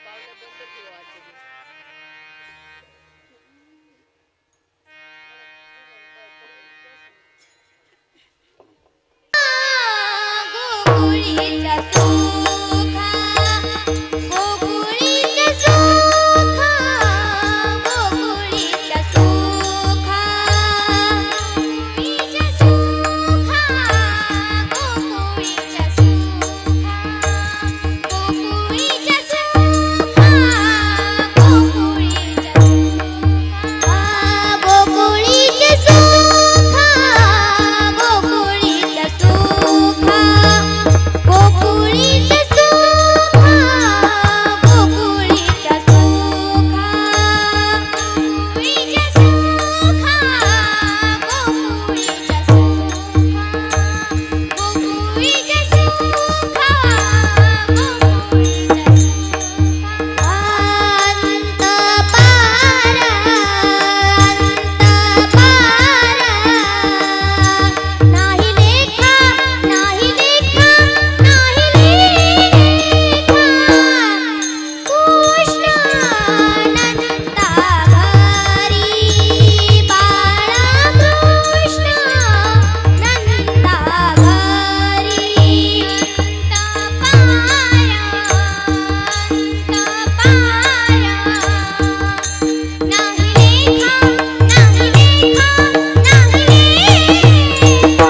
पाहुणे बंद ठेवा आजचे गोकुळीच्या सुखा गोकुळीच्या सुखा गोकुळीच्या सुखा गोकुळीच्या सुखा गोकुळीच्या सुखा गोकुळीच्या सुखा गोकुळीच्या सुखा गोकुळीच्या सुखा गोकुळीच्या सुखा गोकुळीच्या सुखा गोकुळीच्या सुखा गोकुळीच्या सुखा गोकुळीच्या सुखा गोकुळीच्या सुखा गोकुळीच्या सुखा अंत पार नाही लेखा नाही लेखा नाही लेखा कृष्ण नंदा घरी बाळा कृष्ण नंदा घरी अंत पार नाही लेखा नाही लेखा नाही लेखा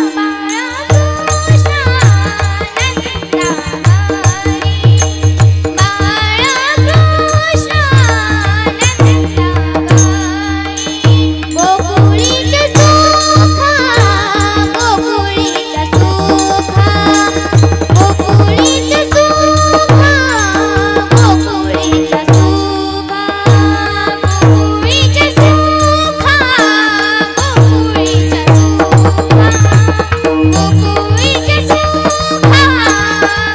बाळा कृष्ण नंदा घरी बाळा कृष्ण नंदा घरी गोकुळीच्या सुखा गोकुळीच्या सुखा गोकुळीच्या सुखा गोकुळीच्या सुखा गोकुळीच्या सुखा गोकुळीच्या सुखा गोकुळीच्या सुखा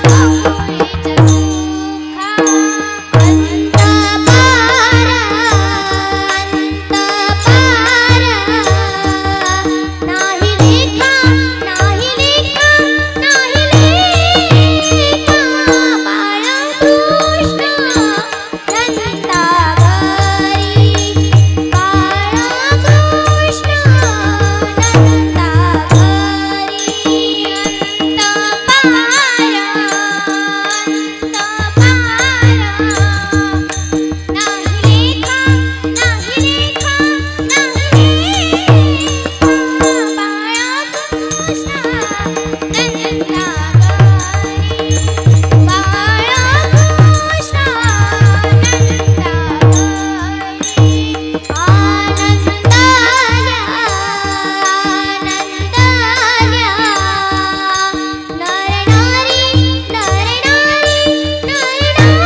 गोकुळीच्या सुखा अंत पार नाही लेखा नाही लेखा नाही लेखा बाळा कृष्ण नंदा घरी बाळा कृष्ण नंदा घरी अंत पार नाही लेखा नाही लेखा नाही लेखा बाळा कृष्ण नंदा घरी बाळा कृष्ण नंदा घरी आनंदाल्या आनंदाल्या नरनारी नरनारी नरनारी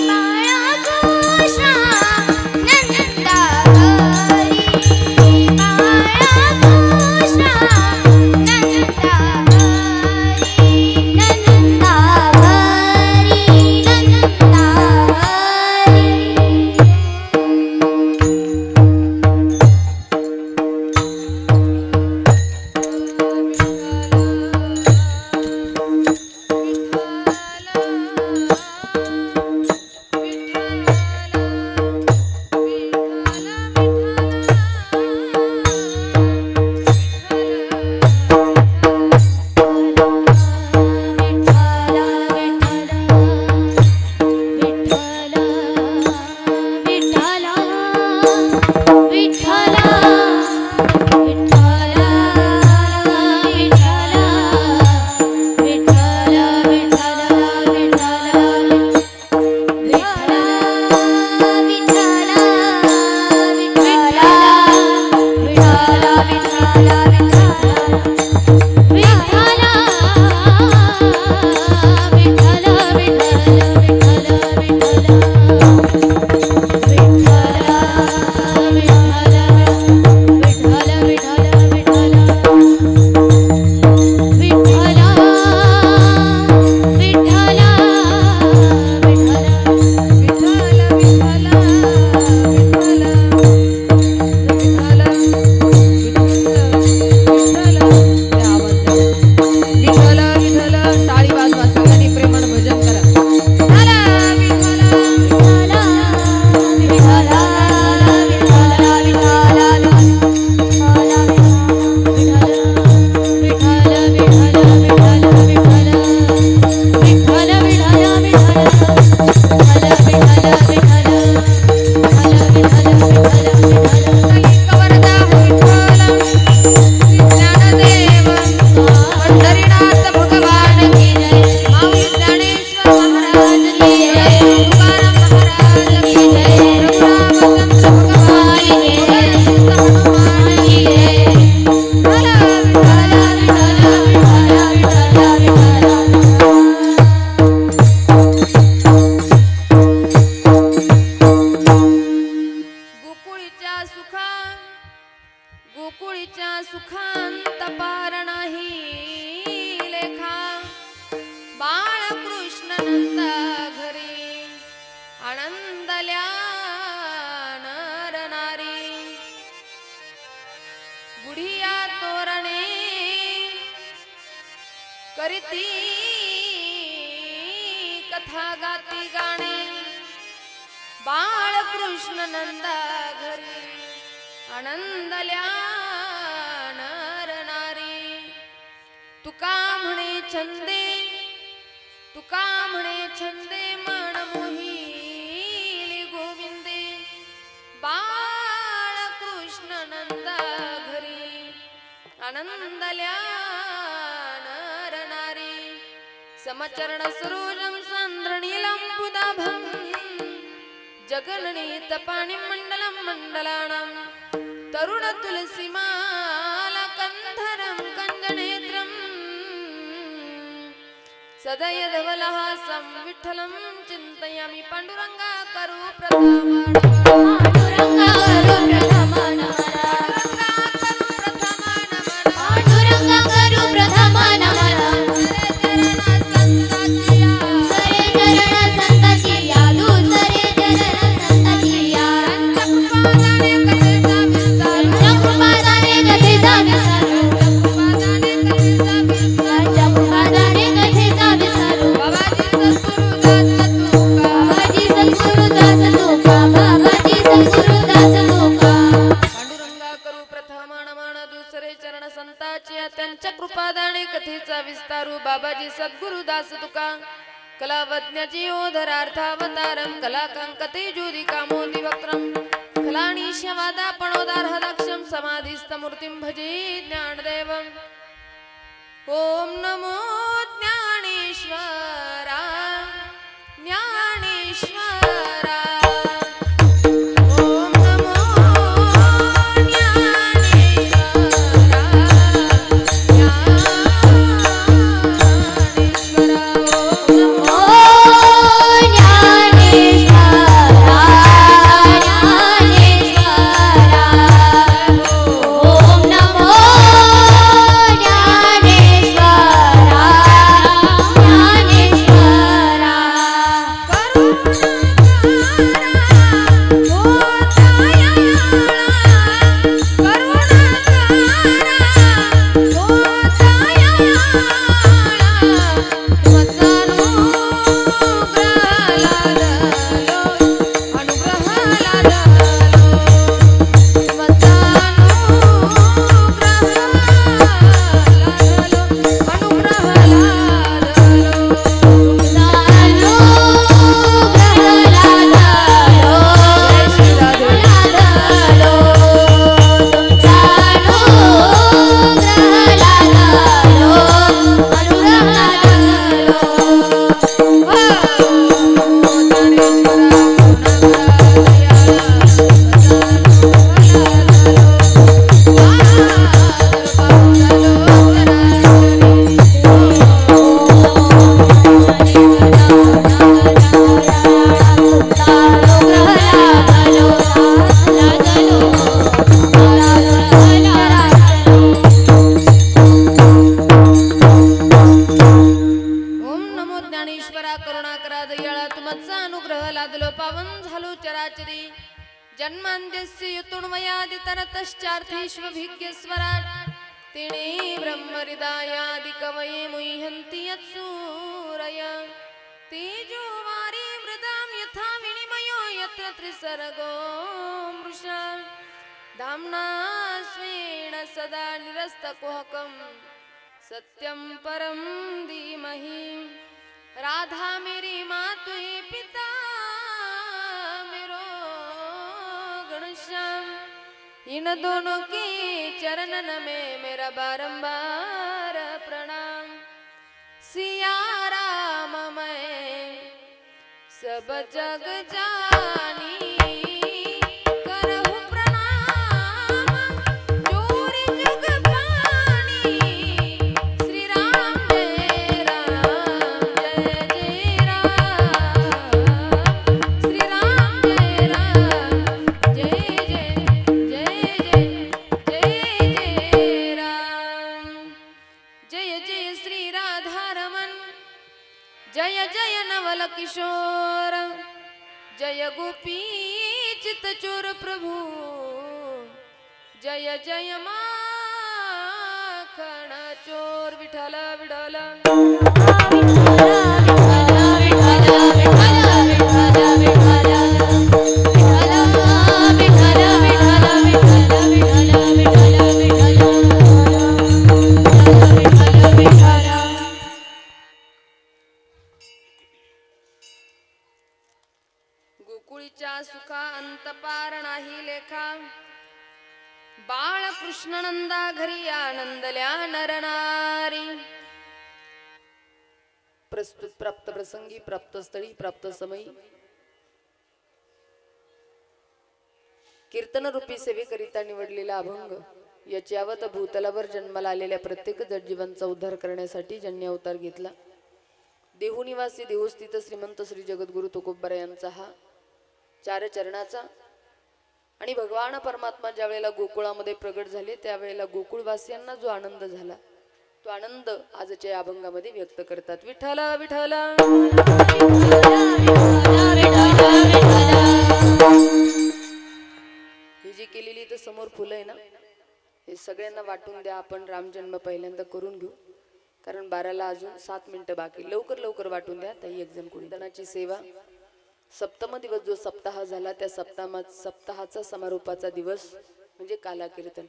बाळा कृष्ण नंदा घरी बाळा कृष्ण नंदा घरी आनंदाल्या विठ्ठला गोकुळीच्या सुखांत पार नाही लेखा बाळकृष्ण नंदा घरी आनंदल्या नर नारी गुढिया तोरणे करीती कथा गाती गाणे बाळकृष्ण नंदा घरी आनंदल्या नर नारी तुका म्हणे छंदे मन मोहिली गोविंदे बाळकृष्ण नंदा घरी आनंदल्या नर नारी समचरण सरोजं सान्द्रनीलम्बुदाभं जगन्नीत पाणिमण्डलं मण्डलानां तरुण तुलसीमाला कंधरं कंजनेत्रं सदयधवलहासं विठ्ठलं चिन्तयामि पाण्डुरङ्गा करो त्यांच्या कृपादाने कथेचा विस्तारू बाबाजी सद्गुरुदास तुका कलावज्ञाची ओधरार्थावतारं कलाकांकते ज्योति कामोदि वक्त्रं कलानीशवादा पणोदार्हदाक्षं समाधिस्थमूर्तिं भजे ज्ञानदेवम् ओम नमो ज्ञानेश्वरा ज्ञानेश्वरा जन्मांद्यस्य युतुण्वयादितरतश्चार्थेष्वभिज्ञस्वराट् तेने ब्रह्महृदायादिकवये मुह्यन्ति यत्सूरय तेजो वारी मृदां यथा विनिमयो यत्र त्रिसर्गो मृषा धाम्ना स्वेन सदा निरस्तकुहकं सत्यं परं धीमहि राधा मेरी माँ तू ही पिता इन दोनों के चरणन में मेरा बारंबार प्रणाम सिया राम मैं सब जग जानी करहु प्रणाम जोरि जुग पानी श्री राम जय राम जय जय राम श्री राम जय जय जय जय जय जय जय माखण चोर विठ्ठल विठ्ठल गोकुळीच्या सुखा अंत पार नाही लेखा बाळ कृष्ण नंदा घरी आनंदल्या नरनारी प्रस्तुत प्राप्त प्रसंगी प्राप्त स्थळी प्राप्त समयी कीर्तन रूपी सेवेकरिता निवडलेला अभंग याच्यावत भूतलावर जन्माला आलेल्या प्रत्येक जडजीवांचा उद्धार करण्यासाठी ज्यांनी अवतार घेतला देहू निवासी देवस्थित श्रीमंत श्री जगद्गुरु तुकोबरा यांचा हा 4 चरणाचा आणि भगवान परमात्मा ज्या वेळेला गोकुळामध्ये प्रगट झाले त्यावेळेला गोकुळवासियांना जो आनंद झाला तो आनंद आजच्या अभंगामध्ये व्यक्त करतात. विठ्ठल विठ्ठल ही जी केलेली तर समोर फुलं आहे ना हे सगळ्यांना वाटून द्या. आपण रामजन्म पहिल्यांदा करून घेऊ कारण 12ला अजून 7 मिनिटं बाकी. लवकर लवकर वाटून द्या. ताई एक जण कोणी दानाची सेवा सप्तम दिवस जो सप्ताह झाला त्या सप्ताहाचा समारोपाचा दिवस म्हणजे काला कीर्तन.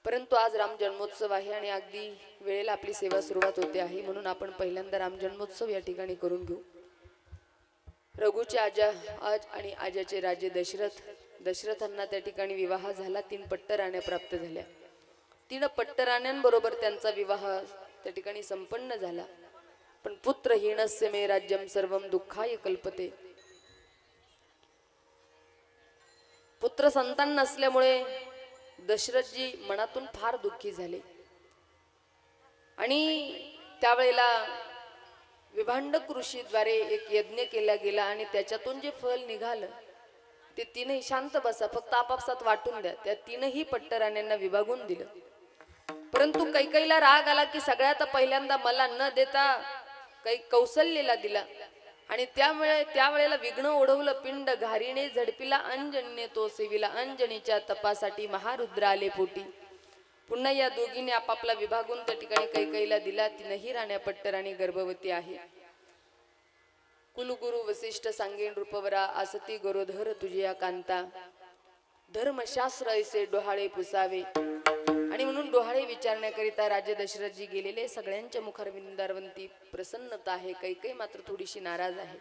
परंतु आज राम जन्मोत्सव आहे आणि अगदी वेळेला आपली सेवा सुरुवात होते आहे म्हणून आपण पहिल्यांदा राम जन्मोत्सव या ठिकाणी करून घेऊ. रघुचे आज आणि आजाचे राजे दशरथांना त्या ठिकाणी विवाह झाला. 3 पट्टराण्या प्राप्त झाल्या. 3 पट्टराण्यांबरोबर त्यांचा विवाह त्या ठिकाणी संपन्न झाला. पण पुत्रहीनस्य मे राज्यम सर्वम दुःखाय कल्पते. पुत्र संतान नसल्यामुळे दशरथजी मनातून फार दुःखी झाले आणि त्यावेळेला विभांडक ऋषीद्वारे एक यज्ञ केला गेला आणि त्याच्यातून जे फळ निघालं ते 3ही शांत बसा फक्त आपापसात वाटून द्या. त्या 3ही पट्टराण्यांना विभागून दिलं. परंतु कैकेयीला राग आला की सगळ्यात पहिल्यांदा मला न देता काही कौशल्यला दिला आणि त्यावेळेला विघ्न ओढवलं. पिंड घारीने झडपिला अंजनीने तो सेविला. अंजनीच्या तपासाठी महारुद्र आले पोटी. पुन्हा या दोघींनी आपापला विभागून त्या ठिकाणी कैकेयीला दिला. 3ही राण्या पट्टराणी गर्भवती आहे. कुलगुरु वसिष्ठ सांगेन रूपवरा आसती गरोधर तुझिया कांता. धर्मशास्त्र ऐसे डोहाळे पुसावे आणि म्हणून डोहाळे विचारण्याकरिता राजे दशरथजी गेलेले. सगळ्यांच्या मुखारविंदारवंती प्रसन्नता आहे. कैकेयी मात्र थोडीशी नाराज आहे.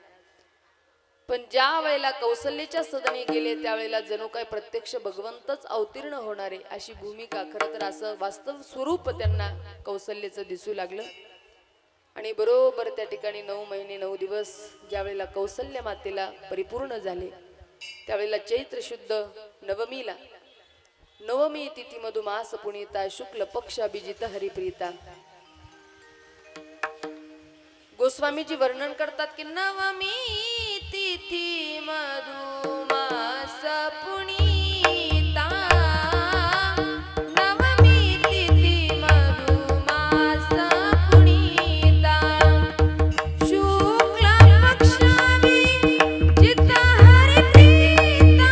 पण ज्या वेळेला कौशल्याच्या सदनी गेले त्यावेळेला जणू काय प्रत्यक्ष भगवंतच अवतीर्ण होणारे अशी भूमिका खरं तर असं वास्तव स्वरूप त्यांना कौशल्याचं दिसू लागलं. आणि बरोबर त्या ठिकाणी 9 महिने 9 दिवस ज्या वेळेला कौशल्य मातेला परिपूर्ण झाले त्यावेळेला चैत्र शुद्ध नवमीला नवमी तिथी मधुमास पुनीता शुक्ल पक्ष अभिजित हरिप्रीता. गोस्वामीजी वर्णन करतात की नवमी तिथी मधुमास पुनीता. नवमी तिथी मधुमास पुनीता शुक्ल पक्ष अभिजित हरिप्रीता.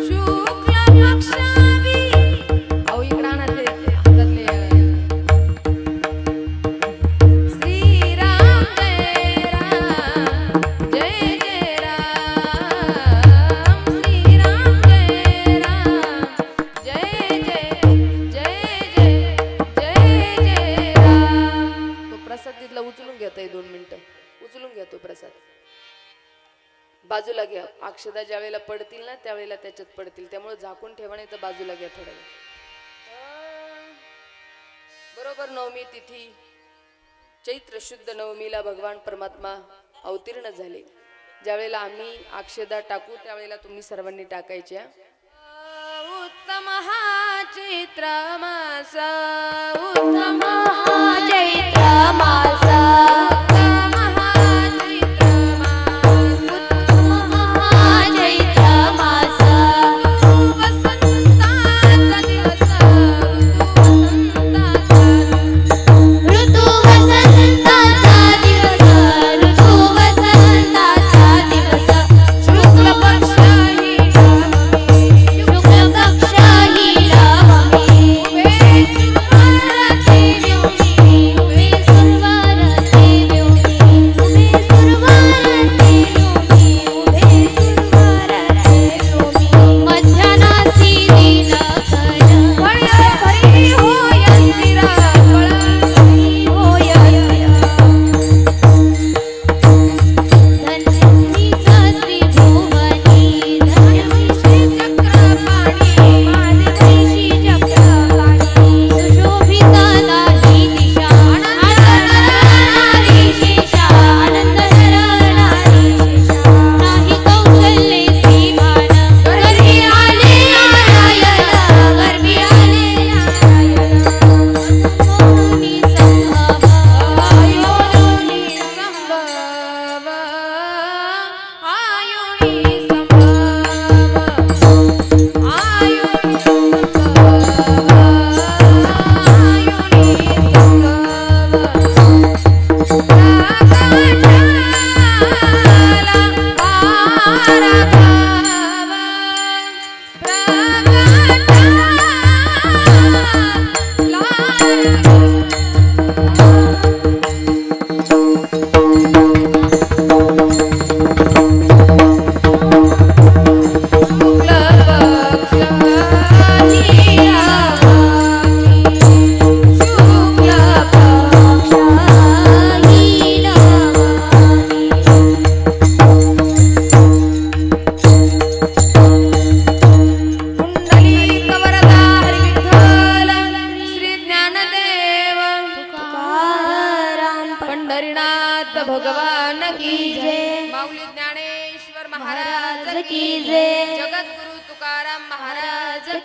शुक्ल पक्ष अहो इकडे आणा ते हातातले श्रीराम जय राम जय जय राम. श्रीराम जय राम जय जय जय जय जय जय राम. तो प्रसाद तिथला उचलून घेता 2 मिनिटं उचलून घ्या. तो प्रसाद बाजूला घ्या. अक्षदा ज्या वेळेला पडतील ना त्यावेळेला त्याच्यात पडतील त्यामुळे झाकून ठेवा नाही तर बाजूला घ्या थोडं. बरोबर नवमी तिथी चैत्र शुद्ध नवमीला भगवान परमात्मा अवतीर्ण झाले. ज्यावेळेला आम्ही अक्षदा टाकू त्यावेळेला तुम्ही सर्वांनी टाकायच्या. उत्तम हा चैत्र मास उत्तम हा चैत्र मास उत्तम हा चैत्र मास चैत्र मास ऋतू वसंताचा दिवस ऋतू वसंताचा दिवस ऋतू वसंताचा दिवस शुक्ल पक्ष शुक्ल पक्ष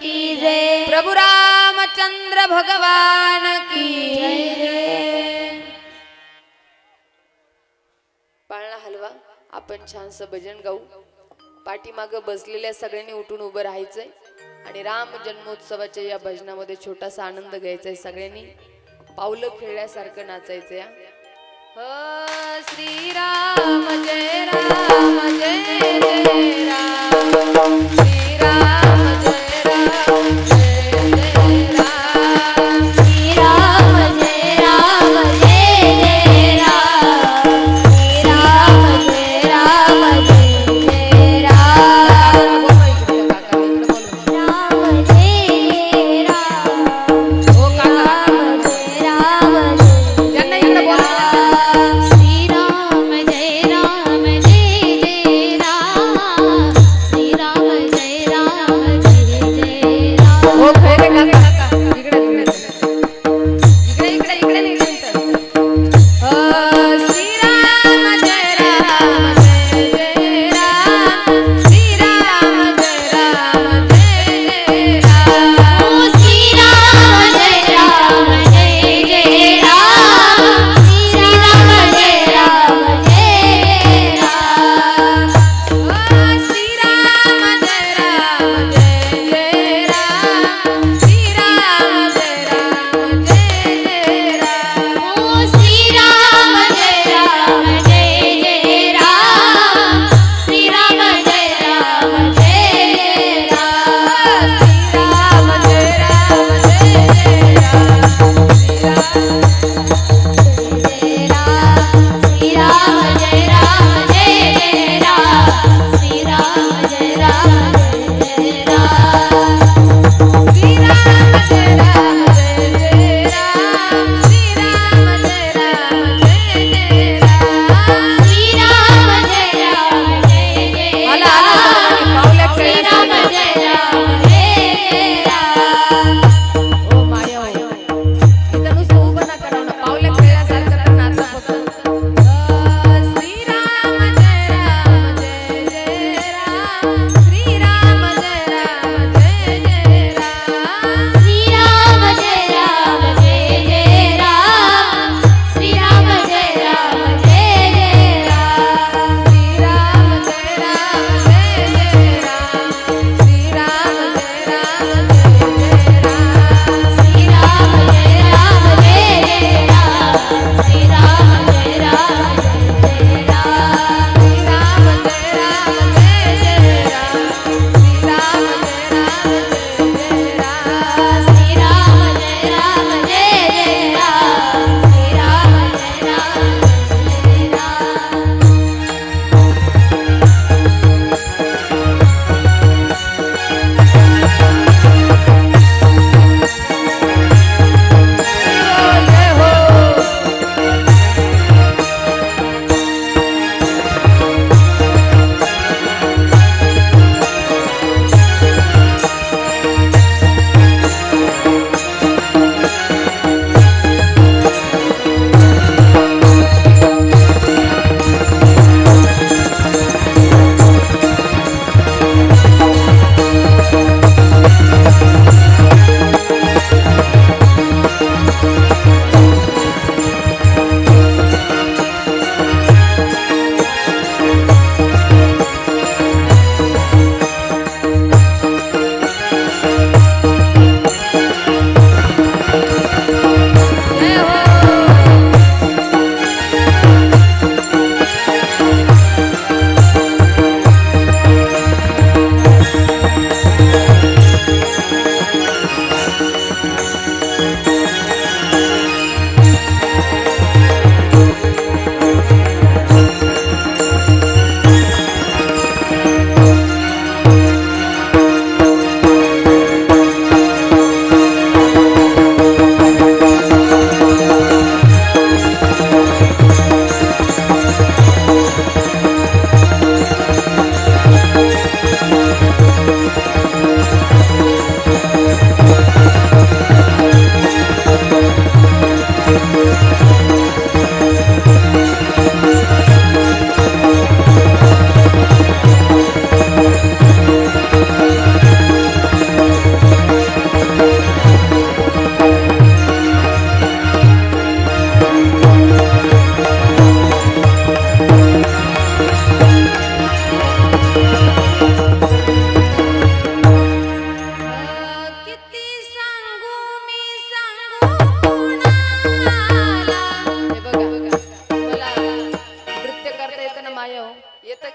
की जय प्रभु रामचंद्र भगवान की जय पाळणा हलवा. आपण छानसं भजन गाऊ. पाठीमागं बसलेल्या सगळ्यांनी उठून उभं राहायचंय आणि राम जन्मोत्सवाच्या या भजनामध्ये छोटासा आनंद घ्यायचा आहे. सगळ्यांनी पावलं खेळल्यासारखं नाचायचंय. श्रीराम जय राम जय जय राम श्रीराम जय राम जय जय राम श्रीराम जय राम जय जय राम श्रीराम जय राम जय जय राम राम जय राम हो काका राम जय राम जय त्यांना इकडे बोला. श्रीराम जय राम जय जय राम श्रीराम जय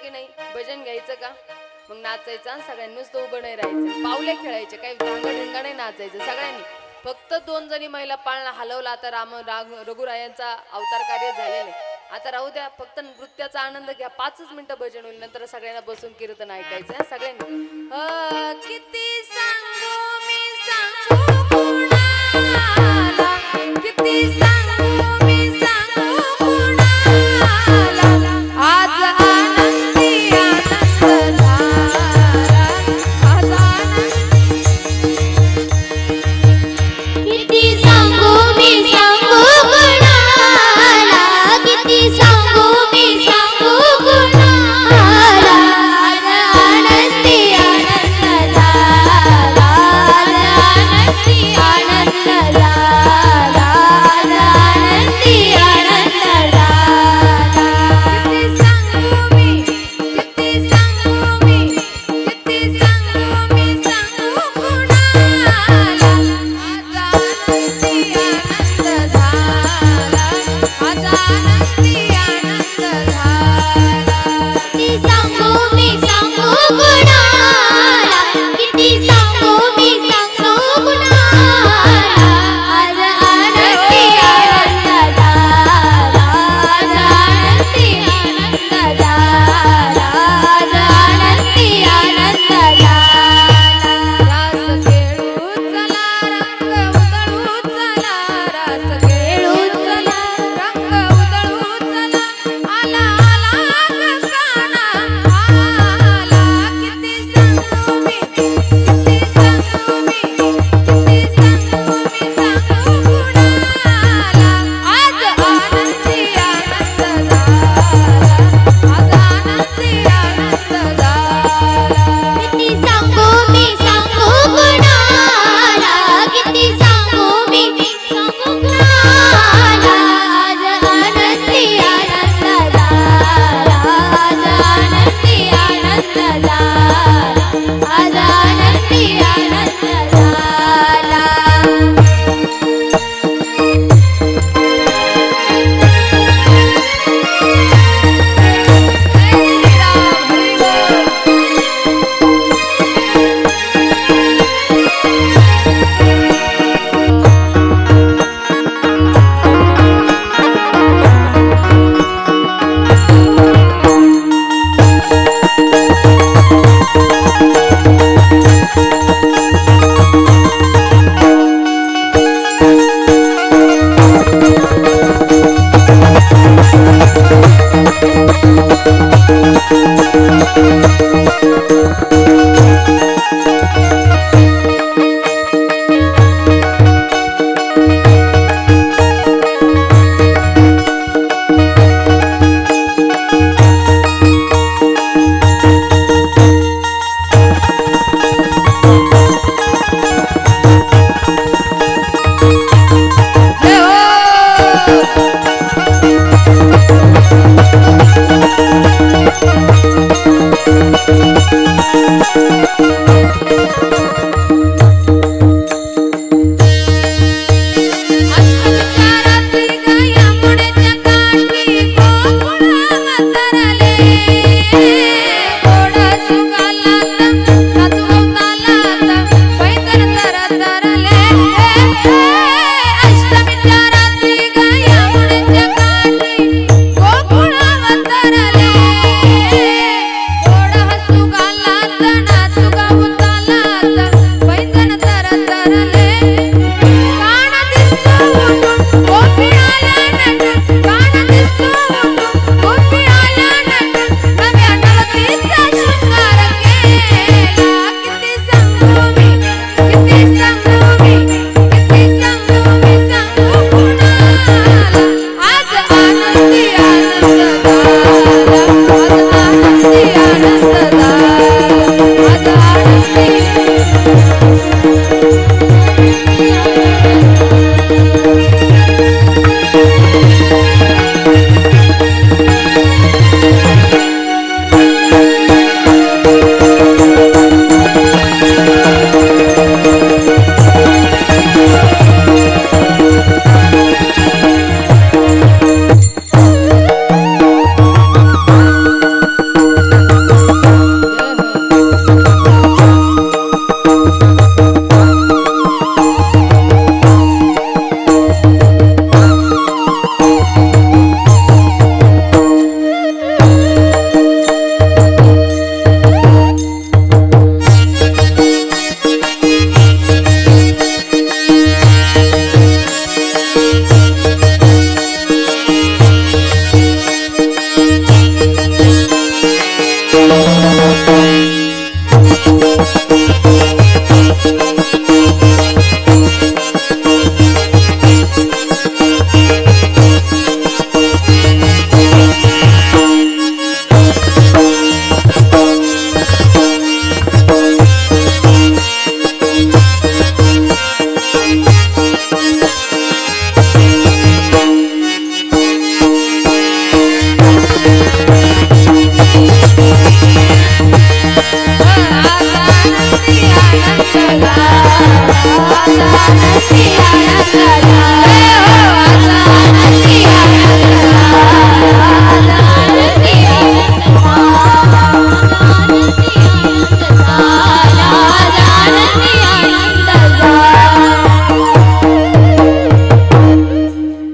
की नाही? भजन घ्यायचं का? मग नाचायचं आणि सगळ्यांनी नुसतं उभं नाही राहायचं, पावले खेळायचे, काही ढांगा नाही नाचायचं सगळ्यांनी. फक्त 2 जणी महिला पाळणा हलवला. आता रघुरायांचा अवतार कार्य झालेलं आहे. आता राहू द्या, फक्त नृत्याचा आनंद घ्या. 5च मिनिटं भजन होईल, नंतर सगळ्यांना बसून कीर्तन ऐकायचं हं, सगळ्यांनी. किती सांगू मी सांगू कुणाला, किती सांगू मी सांगू कुणाला, आज आनंदी आनंद झाला, आज आनंदी. किती सांगू मी सांगू कुणाला, किती सांगू मी सांगू कुणाला, आज आनंदी आनंद झाला,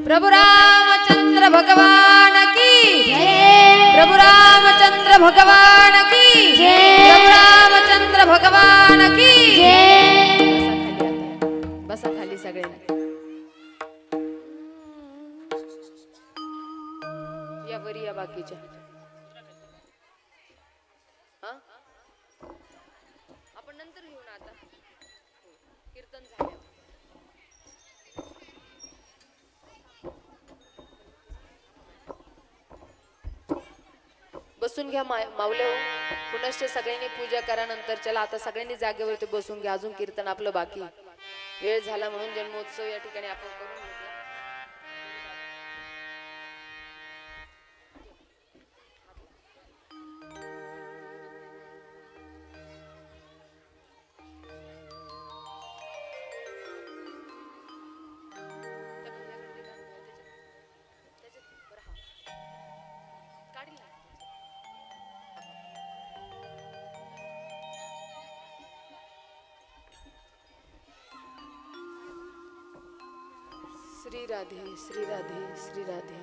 प्रभु रामचंद्र भगवान की प्रभु रामचंद्र भगवान की प्रभु रामचंद्र भगवान की बसा खाली सगळ्यांनी या वरी या बाकीच्या हा? आपण नंतर घेऊ ना आता कीर्तन झालं बसून घ्या माऊले हो पुनश्च सगळ्यांनी पूजा करा नंतर चला आता सगळ्यांनी जागेवरती बसून घ्या अजून कीर्तन आपलं बाकी वेळ झाला म्हणून जन्मोत्सव या ठिकाणी आपण करून घेतला श्री राधे श्री राधे श्री राधे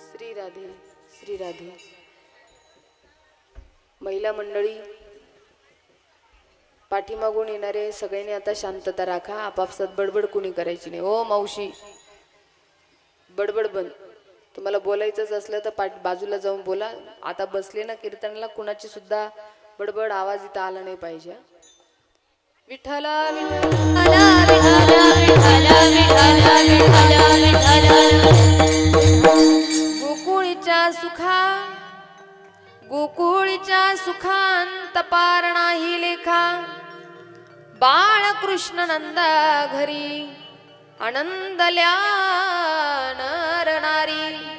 श्री राधे श्री राधे महिला मंडळी पाठीमागून येणारे सगळ्यांनी आता शांतता राखा आपापसात बडबड कुणी करायची नाही ओ मावशी बडबड बंद तुम्हाला बोलायचंच असलं तर बाजूला जाऊन बोला आता बसले ना कीर्तनाला कुणाची सुद्धा बडबड आवाज इथं आला नाही पाहिजे विठ्ठला गोकुळीच्या सुखांत पार नाही लेखा बाळ कृष्ण नंदा घरी आनंदल्या नर नारी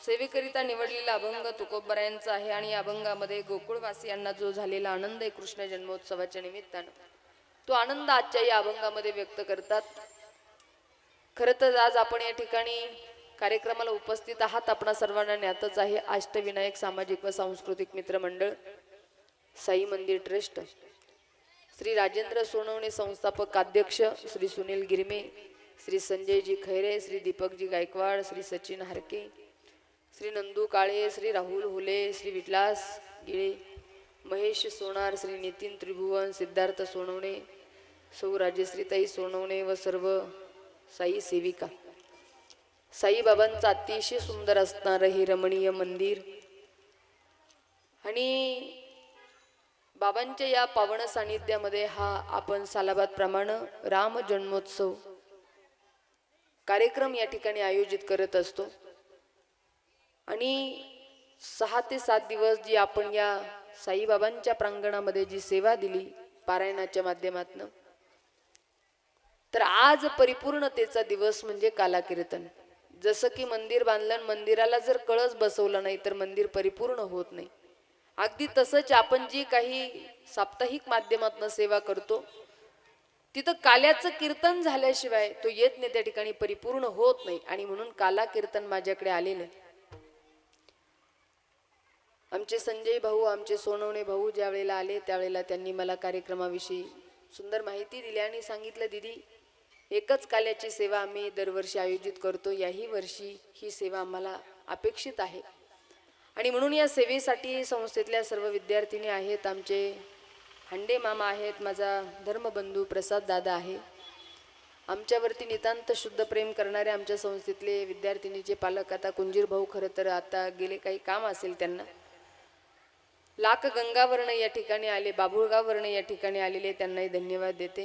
सेवेकरिता निवडलेला अभंग तुकोबरायांचा आहे आणि या अभंगामध्ये गोकुळवासियांना जो झालेला आनंद आहे कृष्ण जन्मोत्सवाच्या निमित्तानं तो आनंद आजच्या या अभंगामध्ये व्यक्त करतात. खरं तर आज आपण या ठिकाणी कार्यक्रमाला उपस्थित आहात आपणा सर्वांना ज्ञातच आहे अष्टविनायक सामाजिक व सांस्कृतिक मित्र मंडळ साई मंदिर ट्रस्ट श्री राजेंद्र सोनवणे संस्थापक अध्यक्ष श्री सुनील गिरमे श्री संजयजी खैरे श्री दीपकजी गायकवाड श्री सचिन हारके श्री नंदू काळे श्री राहुल हुले श्री विलास गिळे महेश सोनार श्री नितीन त्रिभुवन सिद्धार्थ सोनवणे सौ राजश्रीताई सोनवणे व सर्व साई सेविका साईबाबांचं अतिशय सुंदर असणारं हे रमणीय मंदिर आणि बाबांच्या या पावन सानिध्यामध्ये हा आपण सालाबाद प्रमाणे राम जन्मोत्सव कार्यक्रम या ठिकाणी आयोजित करत असतो आणि 6 ते 7 दिवस जी आपण या साईबाबांच्या प्रांगणामध्ये जी सेवा दिली पारायणाच्या माध्यमातून तर आज परिपूर्णतेचा दिवस म्हणजे काला कीर्तन. जसं की मंदिर बांधलं मंदिराला जर कळस बसवला नाही तर मंदिर परिपूर्ण होत नाही अगदी तसंच आपण जी काही साप्ताहिक माध्यमातून सेवा करतो तिथं काल्याचं कीर्तन झाल्याशिवाय तो येत नाही त्या ठिकाणी परिपूर्ण होत नाही आणि म्हणून काला कीर्तन माझ्याकडे आलेलं आहे. आमचे संजय भाऊ आमचे सोनवणे भाऊ ज्या वेळेला आले त्यावेळेला त्यांनी मला कार्यक्रमाविषयी सुंदर माहिती दिली आणि सांगितलं दीदी एकच काल्याची सेवा आम्ही दरवर्षी आयोजित करतो याही वर्षी ही सेवा आम्हाला अपेक्षित आहे आणि म्हणून या सेवेसाठी संस्थेतल्या सर्व विद्यार्थिनी आहेत आमचे हंडे मामा आहेत माझा धर्मबंधू प्रसाद दादा आहे आमच्यावरती नितांत शुद्ध प्रेम करणारे आमच्या संस्थेतले विद्यार्थिनीचे पालक आता कुंजीर भाऊ खरं तर आता गेले काही काम असेल त्यांना लाख गंगावर्ण या ठिकाणी आले बाबुळगाववर्ण या ठिकाणी आलेले त्यांनाही धन्यवाद देते.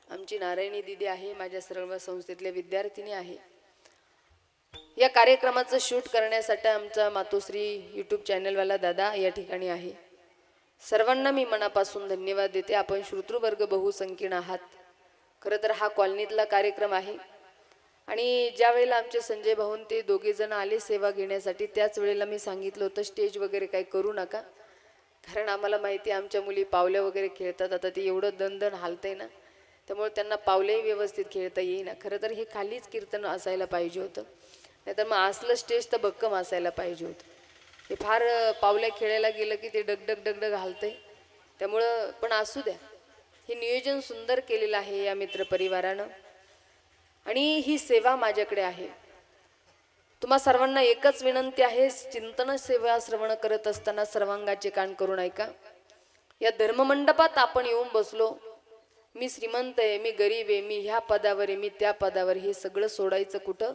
आमची नारायणी दीदी आहे माझ्या सर्व संस्थेतले विद्यार्थिनी आहे. या कार्यक्रमाचं शूट करण्यासाठी आमचा मातोश्री यूट्यूब चॅनलवाला दादा या ठिकाणी आहे. सर्वांना मी मनापासून धन्यवाद देते. आपण श्रोतृवर्ग बहुसंख्येने आहात. खरं तर हा कॉलनीतला कार्यक्रम आहे आणि ज्या वेळेला आमचे संजय भाऊन ते दोघे जण आले सेवा घेण्यासाठी, त्याच वेळेला मी सांगितलं होतं स्टेज वगैरे काही करू नका, कारण आम्हाला माहिती आहे आमच्या मुली पावल्या वगैरे खेळतात. आता ते एवढं दणदण हालतंय ना, त्यामुळे त्यांना पावलेही व्यवस्थित खेळता येईना. खरं तर हे खालीच कीर्तन असायला पाहिजे होतं, नाहीतर मग असलं स्टेज तर भक्कम असायला पाहिजे होतं. हे फार पावल्या खेळायला गेलं की ते डगडग डगडग घालतंय. त्यामुळं पण असू द्या, हे नियोजन सुंदर केलेलं आहे या मित्रपरिवारानं. आणि ही सेवा माझ्याकडे आहे. तुम्हा सर्वांना एकच विनंती आहे, चिंतन सेवा श्रवण करत असताना सर्वांगाचे कान करून ऐका. या धर्ममंडपात आपण येऊन बसलो, मी श्रीमंत आहे, मी गरीब आहे, मी ह्या पदावर आहे, मी त्या पदावर, हे सगळं सोडायचं कुठं?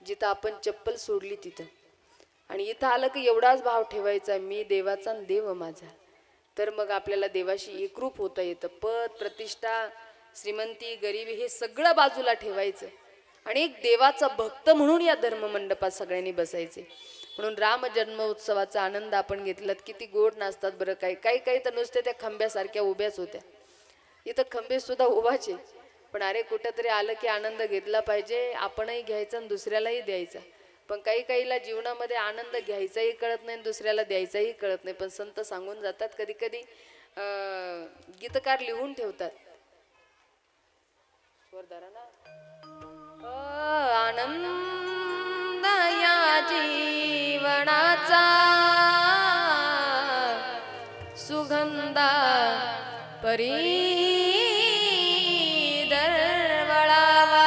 जिथं आपण चप्पल सोडली तिथं. आणि इथं आलं की एवढाच भाव ठेवायचा, मी देवाचा आणि देव माझा. तर मग आपल्याला देवाशी एकरूप होता येतं. पद, प्रतिष्ठा, श्रीमंती, गरिबी हे सगळं बाजूला ठेवायचं आणि एक देवाचा भक्त म्हणून या धर्ममंडपात सगळ्यांनी बसायचे. म्हणून राम जन्मोत्सवाचा आनंद आपण घेतलात. किती गोड नाचतात बरं. काही तर नुसते त्या खंब्यासारख्या उभ्याच होत्या. इथं खंबे सुद्धा उभाचे, पण अरे कुठंतरी आलं की आनंद घेतला पाहिजे, आपणही घ्यायचा आणि दुसऱ्यालाही द्यायचा. पण काहीला जीवनामध्ये आनंद घ्यायचाही कळत नाही, दुसऱ्याला द्यायचाही कळत नाही. पण संत सांगून जातात, कधी कधी गीतकार लिहून ठेवतात, आनंद या जीवनाचा सुगंधा परी दरवळावा,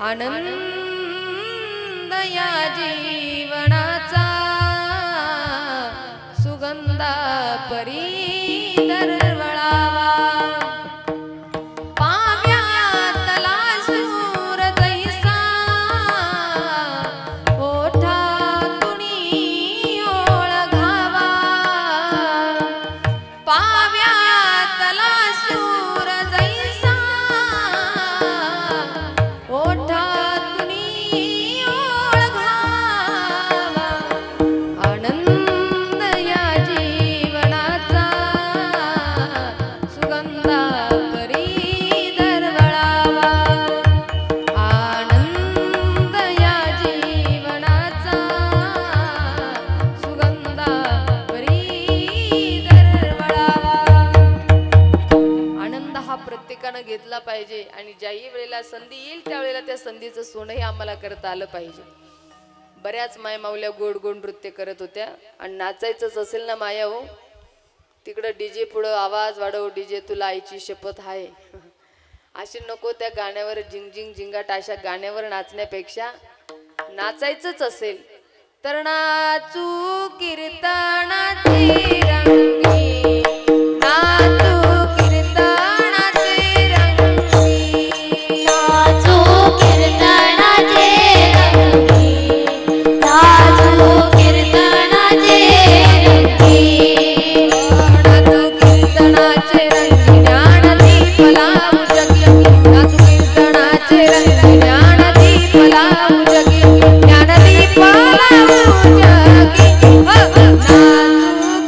आनंद या जीवनाचा सुगंधा परी दरवळावा. पाव्यातला सूर जैसा ओठातुनी ओळखावा, पाव्यातला सूर जैसा ओठातुनी ओळखावा, आनंद या जीवनाचा सुगंधा परी दरवळावा, आनंद या जीवनाचा सुगंधा परी दरवळावा. आनंद हा प्रत्येकानं घेतला पाहिजे आणि ज्याही वेळेला संधी येईल त्यावेळेला त्या संधीचं सोनंही आम्हाला करता आलं पाहिजे. बऱ्याच मायमावल्या गोड गोड नृत्य करत होत्या आणि नाचायचंच असेल ना माया हो, तिकडं डीजे पुढं आवाज वाढव, डीजे तुला आईची शपथ आहे असे नको. त्या गाण्यावर झिंग झिंगाट अशा गाण्यावर नाचण्यापेक्षा नाचायचंच असेल तर नाचू कीर्तनाचे रंगी, नाचू कीर्तनाचे रंगी, नाचो कीर्तनाचे रंगी, नाचो कीर्तनाचे रंगी, नाचू कीर्तनाचे रंगी, ज्ञानदीप लावू जगी, नाचू कीर्तनाचे रंगी, ज्ञानदीप लावू जगी, ज्ञानदीप लावू जगी, नाचू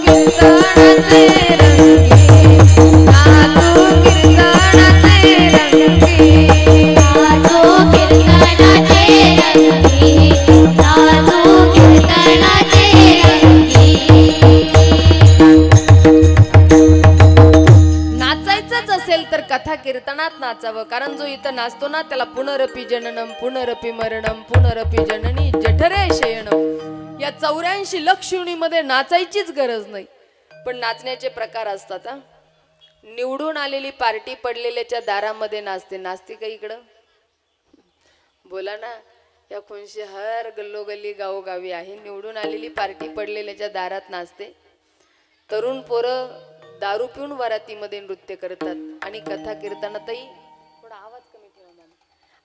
कीर्तनाचे रंगी, नाचू कीर्तनाचे रंगी. नाचो कीर्तनाचे रंगी, नाचो कीर्तनाचे रंगी. नाचायचंच असेल तर कथा कीर्तनात नाचावं, कारण जो इथं नाचतो ना त्याला पुनरपी जननम पुनरपी मरणम पुनरपी जननी जठरे शयनम, या 84 लक्ष योनीमध्ये नाचायचीच गरज नाही. पण नाचण्याचे प्रकार असतात हा. निवडून आलेली पार्टी पडलेल्याच्या दारामध्ये नाचते. नाचते का इकडं? बोला ना. या खुनशी हर गल्लोगल्ली गावोगावी आहे. निवडून आलेली पार्टी पडलेल्याच्या दारात नाचते. तरुण पोरं दारू पिऊन वरातीमध्ये नृत्य करतात आणि कथा कीर्तनातही, थोडा आवाज कमी ठेवा मॅम,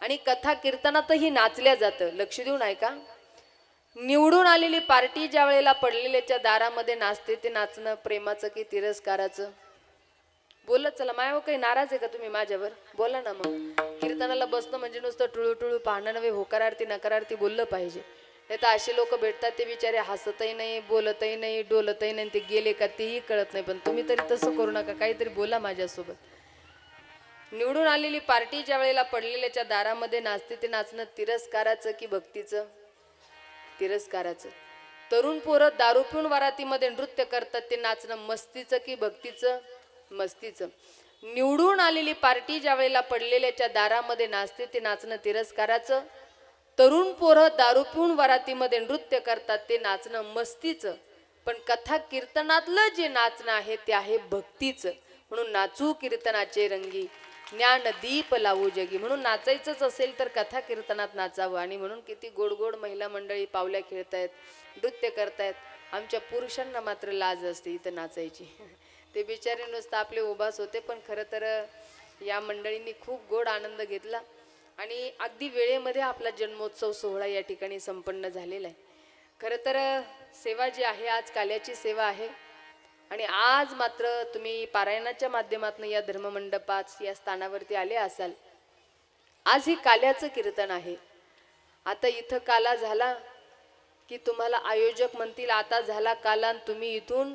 आणि कथा कीर्तनातही नाचल्या जातं. लक्ष देऊन ऐका. निवडून आलेली पार्टी ज्या वेळेला पडलेल्याच्या दारामध्ये नाचते, ते नाचणं प्रेमाचं की तिरस्काराचं? बोलत चला. माया काही नाराज आहे का तुम्ही माझ्यावर? बोला ना मग. कीर्तनाला बसणं म्हणजे नुसतं टुळू टुळू पाहणं नव्हे, होकारार्थी नकारार्थी बोललं पाहिजे. नाही तर असे लोक भेटतात ते बिचारे हसतही नाही, बोलतही नाही, डोलतही नाही, ते गेले का तेही कळत नाही. पण तुम्ही तरी तसं करू नका, काहीतरी बोला माझ्यासोबत. निवडून आलेली पार्टी ज्या वेळेला पडलेल्याच्या दारामध्ये नाचते ते नाचणं तिरस्काराचं की भक्तीचं? तिरस्काराचं. तरुण पोरं दारू पिऊन वरातीमध्ये नृत्य करतात ते नाचणं मस्तीचं की भक्तीचं? मस्तीचं. निवडून आलेली पार्टी ज्या वेळेला पडलेल्याच्या दारामध्ये नाचते ते नाचणं तिरस्काराचं. तरुण पोरं दारू पिऊन वरातीमध्ये नृत्य करतात ते नाचणं मस्तीचं. पण कथा कीर्तनातलं जे नाचणं आहे ते आहे भक्तीचं. म्हणून नाचू कीर्तनाचे रंगी, ज्ञान दीप लावू जगी. म्हणून नाचायचंच असेल तर कथा कीर्तनात नाचावं. आणि म्हणून किती गोड गोड महिला मंडळी पावल्या खेळतायत, नृत्य करतायत. आमच्या पुरुषांना मात्र लाज असते इथं नाचायची. ते बिचारे नुसतं आपले उभास होते. पण खरं तर या मंडळींनी खूप गोड आनंद घेतला आणि अगदी वेळेमध्ये आपला जन्मोत्सव सोहळा या ठिकाणी संपन्न झालेला आहे. खरं तर सेवा जी आहे आज काल्याची सेवा आहे. आणि आज मात्र तुम्ही पारायणाच्या माध्यमातून या धर्ममंडपात या स्थानावरती आले असाल. आज ही काल्याचं कीर्तन आहे. आता इथं काला झाला की तुम्हाला आयोजक म्हणतील आता झाला काला आणि तुम्ही इथून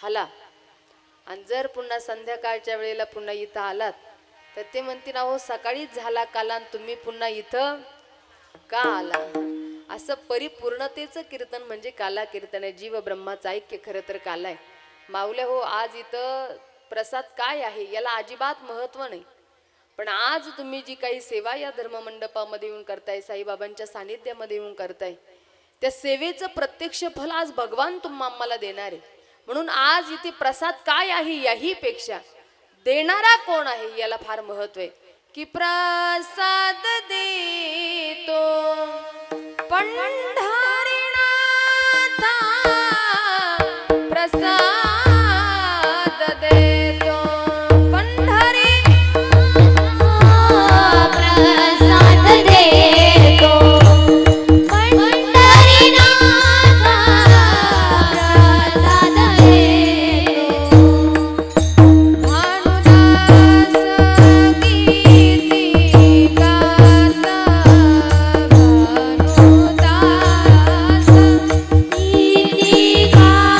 हाला. आणि जर पुन्हा संध्याकाळच्या वेळेला पुन्हा इथं आलात तर ते म्हणतील अहो सकाळीच झाला काला आणि तुम्ही पुन्हा इथं का आला. असं परिपूर्णतेचं कीर्तन म्हणजे काला कीर्तन आहे. जीव ब्रह्माचं ऐक्य खरं तर काला आहे. माऊल्या हो आज इथं प्रसाद काय आहे याला अजिबात महत्व नाही. पण आज तुम्ही जी काही सेवा या धर्ममंडपामध्ये येऊन करताय, साईबाबांच्या सानिध्यामध्ये येऊन करताय, त्या सेवेचं प्रत्यक्ष फल आज भगवान आम्हाला देणार आहे. म्हणून आज इथे प्रसाद काय आहे याही पेक्षा देणारा कोण आहे याला फार महत्व आहे. की प्रसाद देतो पंढरीनाथा, प्रसाद देतो पंढरी, प्रसाद देतो पंढरीनाथा, प्रसाद देतो. भानुदास गीती गाता, भानुदास गीती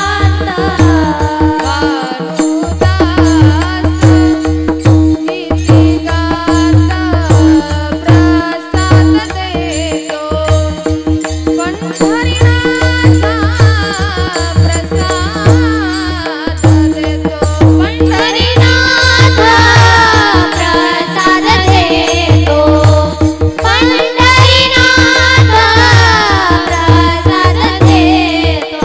गाता, भानुदास गीती गाता, प्रसाद देतो पंढरीनाथा, प्रसाद देतो पंढरीनाथा, प्रसाद देतो पंढरीनाथा, प्रसाद देतो.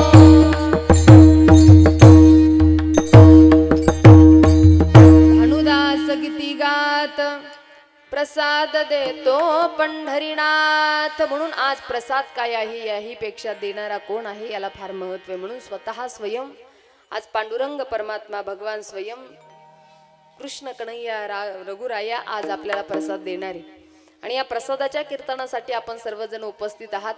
भानुदास गीती गात प्रसाद देतो पंढरीनाथ. म्हणून आज प्रसाद काय आहे याही पेक्षा देणारा कोण आहे याला फार महत्व आहे. म्हणून स्वतः स्वयं आज पांडुरंग परमात्मा भगवान स्वयं कृष्ण कन्हैया रघुराया आज आपल्याला प्रसाद देणार आहे. आणि या प्रसादाच्या कीर्तनासाठी आपण सर्वजण उपस्थित आहात.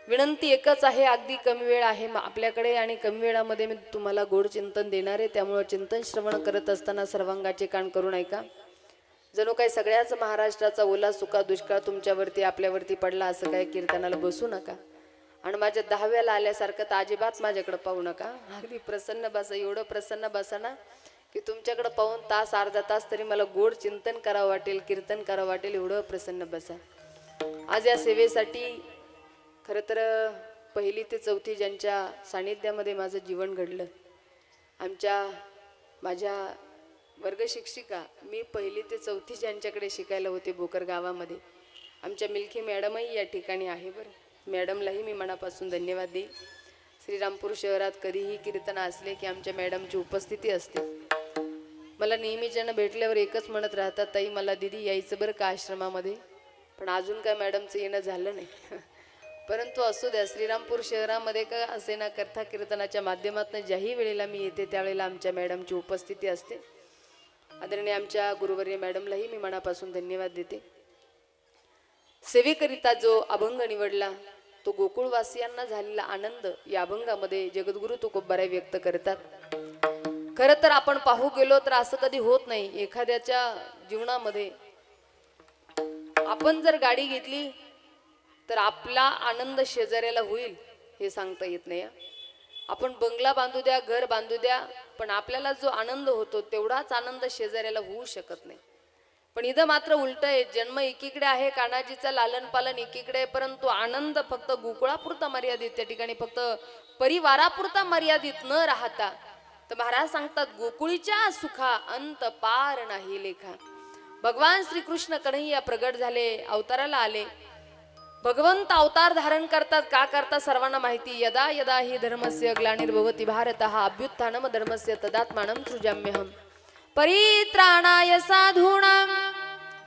विनंती एकच आहे, अगदी कमी वेळ आहे आपल्याकडे आणि कमी वेळामध्ये मी तुम्हाला गोड चिंतन देणार आहे. त्यामुळे चिंतन श्रवण करत असताना सर्वांगाचे कान करून ऐका. जणू काही सगळ्याच महाराष्ट्राचा ओला सुका दुष्काळ तुमच्यावरती आपल्यावरती पडला असं काय कीर्तनाला बसू नका. आणि माझ्या 10व्याला आल्यासारखं तर अजिबात माझ्याकडे पाहू नका. अगदी प्रसन्न बसा, एवढं प्रसन्न बसा ना की तुमच्याकडे पाहून तास अर्धा तास तरी मला गोड चिंतन करावं वाटेल, कीर्तन करावं वाटेल, एवढं प्रसन्न बसा. आज या सेवेसाठी खरं तर 1ली ते 4थी ज्यांच्या सानिध्यामध्ये माझं जीवन घडलं, माझ्या वर्ग शिक्षिका, मी 1ली ते 4थी ज्यांच्याकडे शिकायला होते भोकर गावामध्ये, आमच्या मिल्की मॅडमही या ठिकाणी आहे. बरं, मॅडमलाही मी मनापासून धन्यवाद देईन. श्रीरामपूर शहरात कधीही कीर्तन असले की आमच्या मॅडमची उपस्थिती असते. मला नेहमी ज्यांना भेटल्यावर एकच म्हणत राहतात, ताई मला दिदी यायचं बरं का आश्रमामध्ये. पण अजून काय मॅडमचं येणं झालं नाही. परंतु असू द्या, श्रीरामपूर शहरामध्ये का असे ना कथा कीर्तनाच्या माध्यमातून ज्याही वेळेला मी येते त्यावेळेला आमच्या मॅडमची उपस्थिती असते. आदरणीय आमच्या गुरुवर्य मॅडमलाही मी मनापासून धन्यवाद देते. सेवेकरिता जो अभंग निवडला तो गोकुळवासियांना झालेला आनंद या अभंगामध्ये जगद्गुरु तुकोबाराय व्यक्त करतात. खरं तर आपण पाहू गेलो तर असं कधी होत नाही. एखाद्याच्या जीवनामध्ये आपण जर गाडी घेतली तर आपला आनंद शेजाऱ्याला होईल हे सांगता येत नाही. आपण बंगला बांधू द्या, घर बांधू द्या, पण आपल्याला जो आनंद होतो तेवढाच आनंद शेजाऱ्याला होऊ शकत नाही. पण इथं मात्र उलट आहे. जन्म एकीकडे आहे, कान्हाजीचा लालन पालन एकीकडे आहे, परंतु आनंद फक्त गोकुळापुरता मर्यादित, त्या ठिकाणी फक्त परिवारापुरता मर्यादित न राहता, तर महाराज सांगतात गोकुळीच्या सुखा अंत पार नाही लेखा. भगवान श्रीकृष्ण कन्हैया प्रगट झाले, अवताराला आले. भगवंत अवतार धारण करतात, का करतात सर्वांना माहिती. यदा यदा हि धर्मस्य ग्लानिर्भवति भारतः अभ्युत्थानम धर्मस्य तदात्मानं सृजाम्यहम् परित्राणाय साधूनां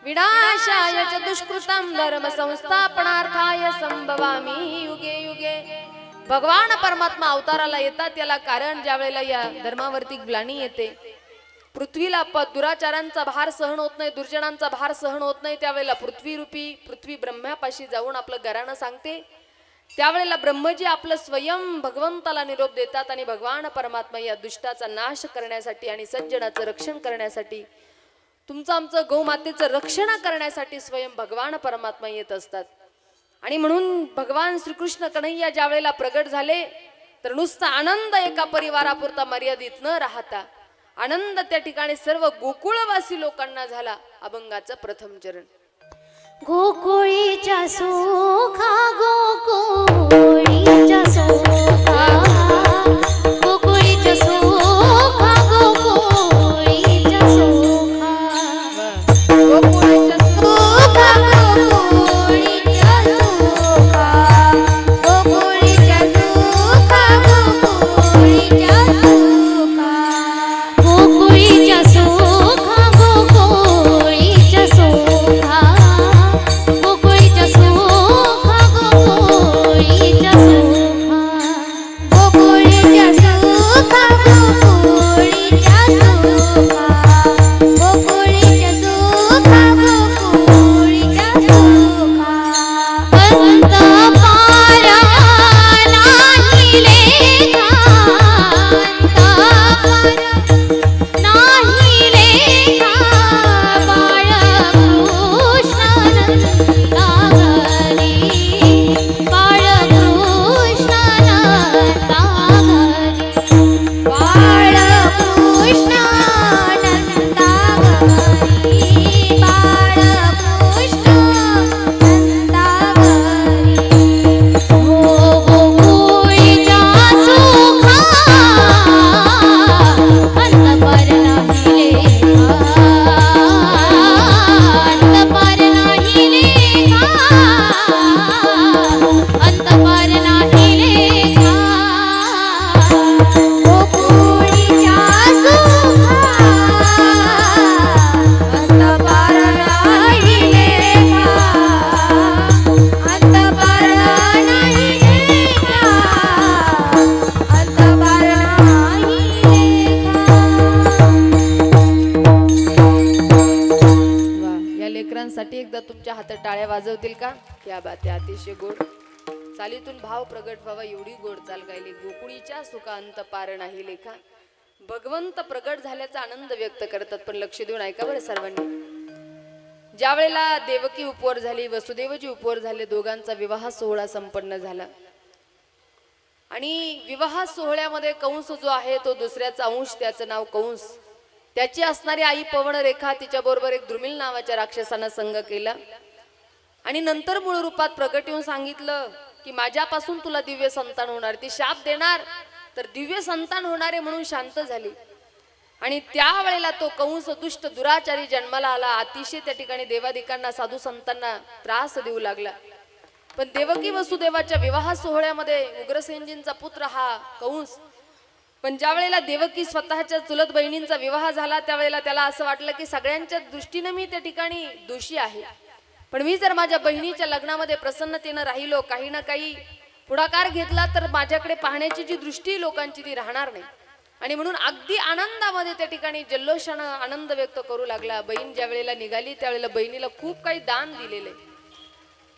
विनाशाय च दुष्कृतं धर्म संस्थापनार्थाय संभवामि युगे युगे. भगवान परमात्मा अवताराला येतात, याला कारण ज्या वेळेला या धर्मावरती ग्लानी येते, पृथ्वीला दुराचारांचा भार सहन होत नाही, दुर्जनांचा भार सहन होत नाही, त्यावेळेला पृथ्वी ब्रह्म्यापाशी जाऊन आपलं घराणं सांगते. त्यावेळेला ब्रह्मजी आपलं स्वयं भगवंताला निरोप देतात आणि भगवान परमात्मा या दुष्टाचा नाश करण्यासाठी आणि सज्जनाचं रक्षण करण्यासाठी, तुमचं आमचं गौमातेचं रक्षण करण्यासाठी स्वयं भगवान परमात्मा येत असतात. आणि म्हणून भगवान श्रीकृष्ण कन्हैया ज्या वेळेला प्रगट झाले, तर नुसता आनंद एका परिवारापुरता मर्यादित न राहता आनंद त्या ठिकाणी सर्व गोकुळवासी लोकांना झाला. अभंगाचं प्रथम चरण. गोकुळीच्या सुखा गोकुळीच्या सुखा गोकुळीच्या सुखा गोकुळीच्या सुखा गोकुळाच्या सुखा गोकुळीच्या सुखा गोकुळीच्या सुखा गोकुळीच्या सुखा गोकुळीच्या सुखा गोकुळीच्या सुखा गोकुळीच्या सुखा गोकुळीच्या सुखा गोकुळीच्या सुखा गोकुळीच्या सुखा गोकुळीच्या सुखा गोकुळीच्या सुखा अंत पारा नाही लेखा अंत पारा नाही लेखा बाळकृष्णानंदा घरी बाळकृष्णानंदा घरी बाळकृष्णानंदा घरी बाळकृष्णानंदा घरी हो गोकुळीच्या सुखा अंत पार नाही लेखा अंत पार नाही लेखा अंत पार नाही लेखा गोकुळीच्या सुखा अंत पार नाही लेखा अंत पार नाही लेखा अंत पार नाही लेखा. वा, या लेकरांसाठी एकदा तुमच्या हातात टाळ्या वाजवतील का? क्या बात आहे. अतिशय गोड चालीतून भाव प्रगट व्हावा एवढी गोड चाल गायली. गोकुळीच्या सुखा अंत पार नाही लेखा. भगवंत प्रगट झाल्याचा आनंद व्यक्त करतात. पण लक्ष देऊन ऐका बरं सर्वांनी. ज्या वेळेला देवकी उपवर झाली, वसुदेवजी उपवर झाले, दोघांचा विवाह सोहळा संपन्न झाला आणि विवाह सोहळ्यामध्ये कंस जो आहे तो दुसऱ्याचा अंश, त्याचं नाव कंस, त्याची असणारी आई पवनरेखा, तिच्याबरोबर एक द्रुमिल नावाच्या राक्षसानं संग केला आणि नंतर मूळ रूपात प्रगट येऊन सांगितलं की माझ्यापासून तुला दिव्य संतान होणार. ती शाप देणार तर दिव्य संतान होणारे म्हणून शांत झाली. आणि त्यावेळेला तो कंस दुष्ट दुराचारी जन्माला आला. अतिशय त्या ठिकाणी देवादिकांना, साधू संतांना त्रास देऊ लागला. पण देवकी वसुदेवाच्या विवाह सोहळ्यामध्ये उग्रसेनजींचा पुत्र हा कंस, पण ज्या वेळेला देवकी स्वतःच्या चुलत बहिणींचा विवाह झाला त्यावेळेला त्याला असं वाटलं की सगळ्यांच्या दृष्टीने मी त्या ठिकाणी दोषी आहे, पण मी जर माझ्या बहिणीच्या लग्नामध्ये प्रसन्नतेने राहिलो, काही ना काही पुढाकार घेतला तर माझ्याकडे पाहण्याची जी दृष्टी लोकांची ती राहणार नाही. आणि म्हणून अगदी आनंदामध्ये त्या ठिकाणी जल्लोषानं आनंद व्यक्त करू लागला. बहीण ज्या वेळेला निघाली त्यावेळेला बहिणीला खूप काही दान दिलेले,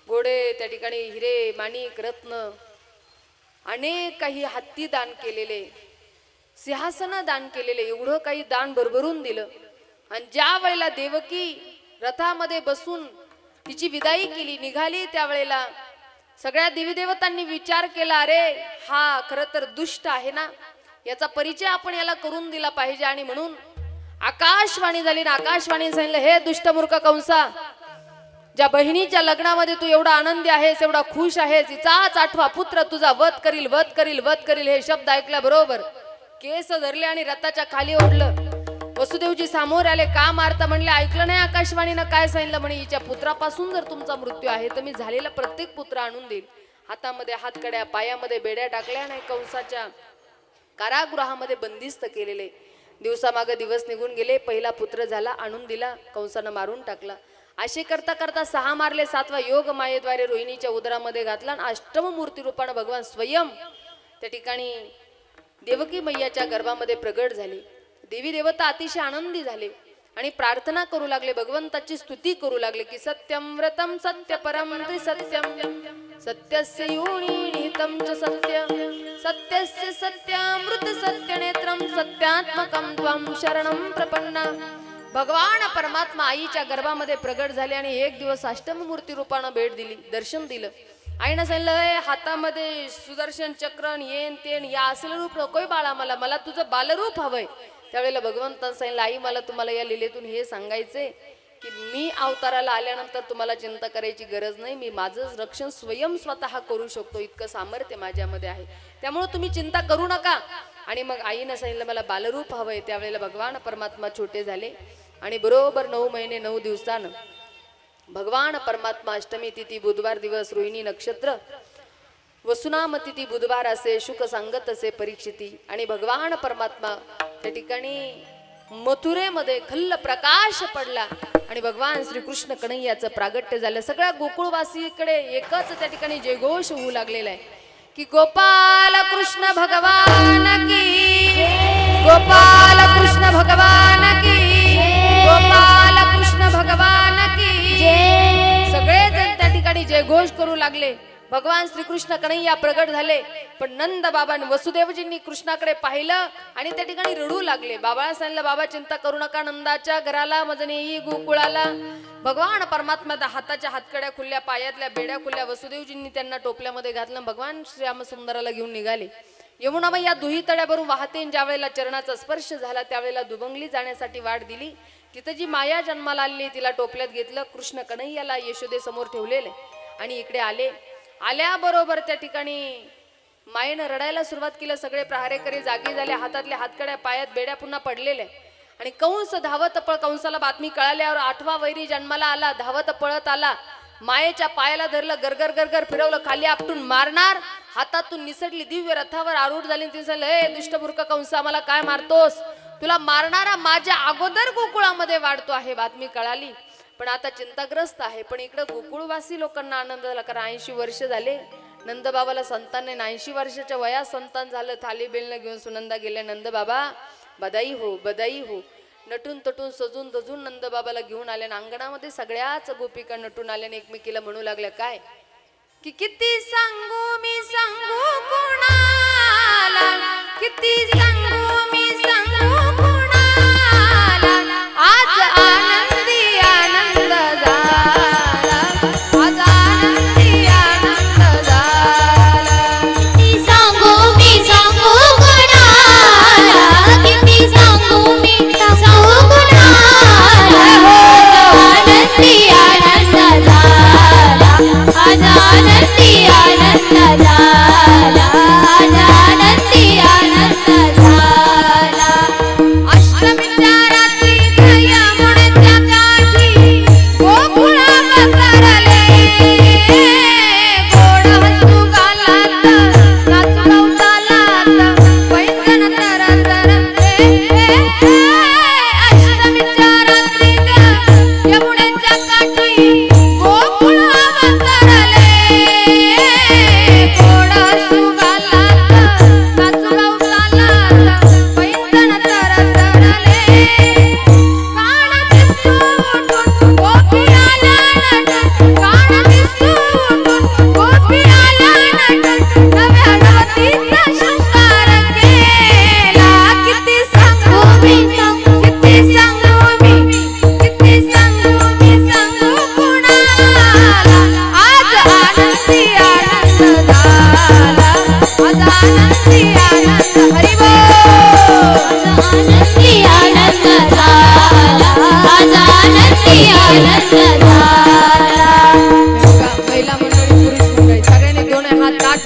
घोडे, त्या ठिकाणी हिरे, माणिक, रत्न, अनेक काही हत्ती दान केलेले, सिंहासन दान केलेले, एवढं काही दान भरभरून दिलं. आणि ज्या वेळेला देवकी रथामध्ये बसून तिची विदाई केली, निघाली, त्यावेळेला सगळ्या देवी देवतांनी विचार केला, अरे हा खरं तर दुष्ट आहे ना, याचा परिचय आपण याला करून दिला पाहिजे. आणि म्हणून आकाशवाणी झाली ना, आकाशवाणी सांगितलं, हे दुष्टमूर्ख कंसा, ज्या बहिणीच्या लग्नामध्ये तू एवढा आनंदी आहेस, एवढा खुश आहेस, हिचाच 8वा पुत्र तुझा वध करील, वध करील, वध करील. हे शब्द ऐकल्याबरोबर केस धरले आणि रथाच्या खाली ओढलं. वसुदेवजी समोर आले. का मारता म्हणले? ऐकलं नाही आकाशवाणीनं काय सांगितलं? म्हणे हिच्या पुत्रापासून जर तुमचा मृत्यू आहे तर मी झालेला प्रत्येक पुत्र आणून देईल. हातामध्ये हातकड्या, पायामध्ये बेड्या टाकल्या आणि कंसाच्या कारागृहामध्ये बंदिस्त केलेले. दिवसामागे दिवस निघून गेले. पहिला पुत्र झाला, आणून दिला, कंसानं मारून टाकला. असे करता करता 6 मारले. 7वा योग मायेद्वारे रोहिणीच्या उदरामध्ये घातला आणि अष्टम मूर्ती रूपानं भगवान स्वयं त्या ठिकाणी देवकी मैयाच्या गर्भामध्ये प्रगट झाले. देवी देवता अतिशय आनंदी झाले आणि प्रार्थना करू लागले, भगवंताची स्तुती करू लागले की सत्यम व्रतम सत्य परम सत्यम सत्यस्य योनी निहितम च सत्य सत्यस्य सत्यामृत सत्य नेत्रम सत्यात्मकम त्वं शरणं प्रपन्ना. भगवान परमात्मा आईच्या गर्भामध्ये प्रगट झाले आणि एक दिवस अष्टम मूर्ती रूपानं भेट दिली, दर्शन दिलं. आईनं सांगितलं, हातामध्ये सुदर्शन चक्र येन तेन या असलं रूप नकोय बाळा, मला तुझं बालरूप हवंय. त्यावेळेला भगवंतानं सांगितलं, आई मला तुम्हाला या लीलेतून हे सांगायचंय की मी अवताराला आल्यानंतर तुम्हाला चिंता करायची गरज नाही, मी माझं रक्षण स्वयं स्वतः करू शकतो, इतकं सामर्थ्य माझ्यामध्ये आहे, त्यामुळे तुम्ही चिंता करू नका. आणि मग आईनं सांगितलं मला बालरूप हवंय. त्यावेळेला भगवान परमात्मा छोटे झाले आणि बरोबर 9 महिने 9 दिवसानं भगवान परमात्मा अष्टमी तिथी बुधवार दिवस रोहिणी नक्षत्र वसुनाम तिथी बुधवार असे शुक सांगत असे परीक्षिती. आणि भगवान परमात्मा त्या ठिकाणी मथुरेमध्ये खल्ल प्रकाश पडला आणि भगवान श्रीकृष्ण कन्हैयाचं प्रागट्य झालं. सगळ्या गोकुळवासीकडे एकच त्या ठिकाणी जयघोष होऊ लागलेला आहे की गोपाल कृष्ण भगवान की, गोपाल कृष्ण भगवान की, गोपाल कृष्ण भगवान की. सगळेजण त्या ठिकाणी जयघोष करू लागले. भगवान श्रीकृष्ण कन्हैया प्रगट झाले. पण नंद बाबांनी वसुदेवजींनी कृष्णाकडे पाहिलं आणि त्या ठिकाणी रडू लागले. बाबाला सांगितलं, बाबा चिंता करू नका, नंदाच्या घराला मजने येई गोकुळाला. भगवान परमात्मा हाताच्या हातकड्या खुल्ल्या, पायातल्या बेड्या खुल्ल्या. वसुदेवजींनी त्यांना टोपल्यामध्ये घातलं. भगवान श्रीरामसुंदराला घेऊन निघाले. यमुनाबाई या दुही तड्यावरून वाहते. ज्या वेळेला चरणाचा स्पर्श झाला त्यावेळेला दुबंगली जाण्यासाठी वाट दिली. तिथं जी माया जन्माला आली तिला टोपल्यात घेतलं. कृष्ण कन्हैयाला यशोदे समोर ठेवलेले आणि इकडे आले. आल्याबरोबर त्या ठिकाणी मायेनं रडायला सुरुवात केलं. सगळे प्रहारेकरी जागी झाले. हातातल्या हातकड्या, पायात बेड्या पुन्हा पडलेले. आणि कंस धावत कंसाला बातमी कळाल्यावर 8वा वैरी जन्माला आला. धावत पळत आला. मायेच्या पायाला धरलं, गरगर गरगर फिरवलं, खाली आपटून मारणार. हातातून निसटली दिव्य रथावर आरूढ झाली. तिने सांगितलं, हे दुष्टमूर्ख कंसा, मला काय मारतोस? तुला मारणारा माझ्या अगोदर गोकुळामध्ये वाढतो आहे. बातमी कळाली पण आता चिंताग्रस्त आहे. पण इकडे गोकुळवासी लोकांना आनंद झाला, कारण 80 वर्ष झाले नंदबाबाला संतान नाही. 80 वर्षाच्या वयात संतान झालं. थाली बेलनं घेऊन सुनंदा गेले. नंद बाबा बधाई हो, बधाई हो. नटून तटून सजून दजून नंद बाबाला घेऊन आले. अंगणामध्ये सगळ्याच गोपिका नटून आल्याने एकमेकीला म्हणू लागल्या काय की किती सांगू मी सांगू कोणाला, किती सांगू मी सांगू कोणाला, आज आनंदी आनंद झाला, आज आनंदी आनंद झाला. किती सांगू मी सांगू कोणाला, किती सांगू मी सांगू कोणाला, आनंदी आनंद झाला, आज आनंदी आनंद झाला.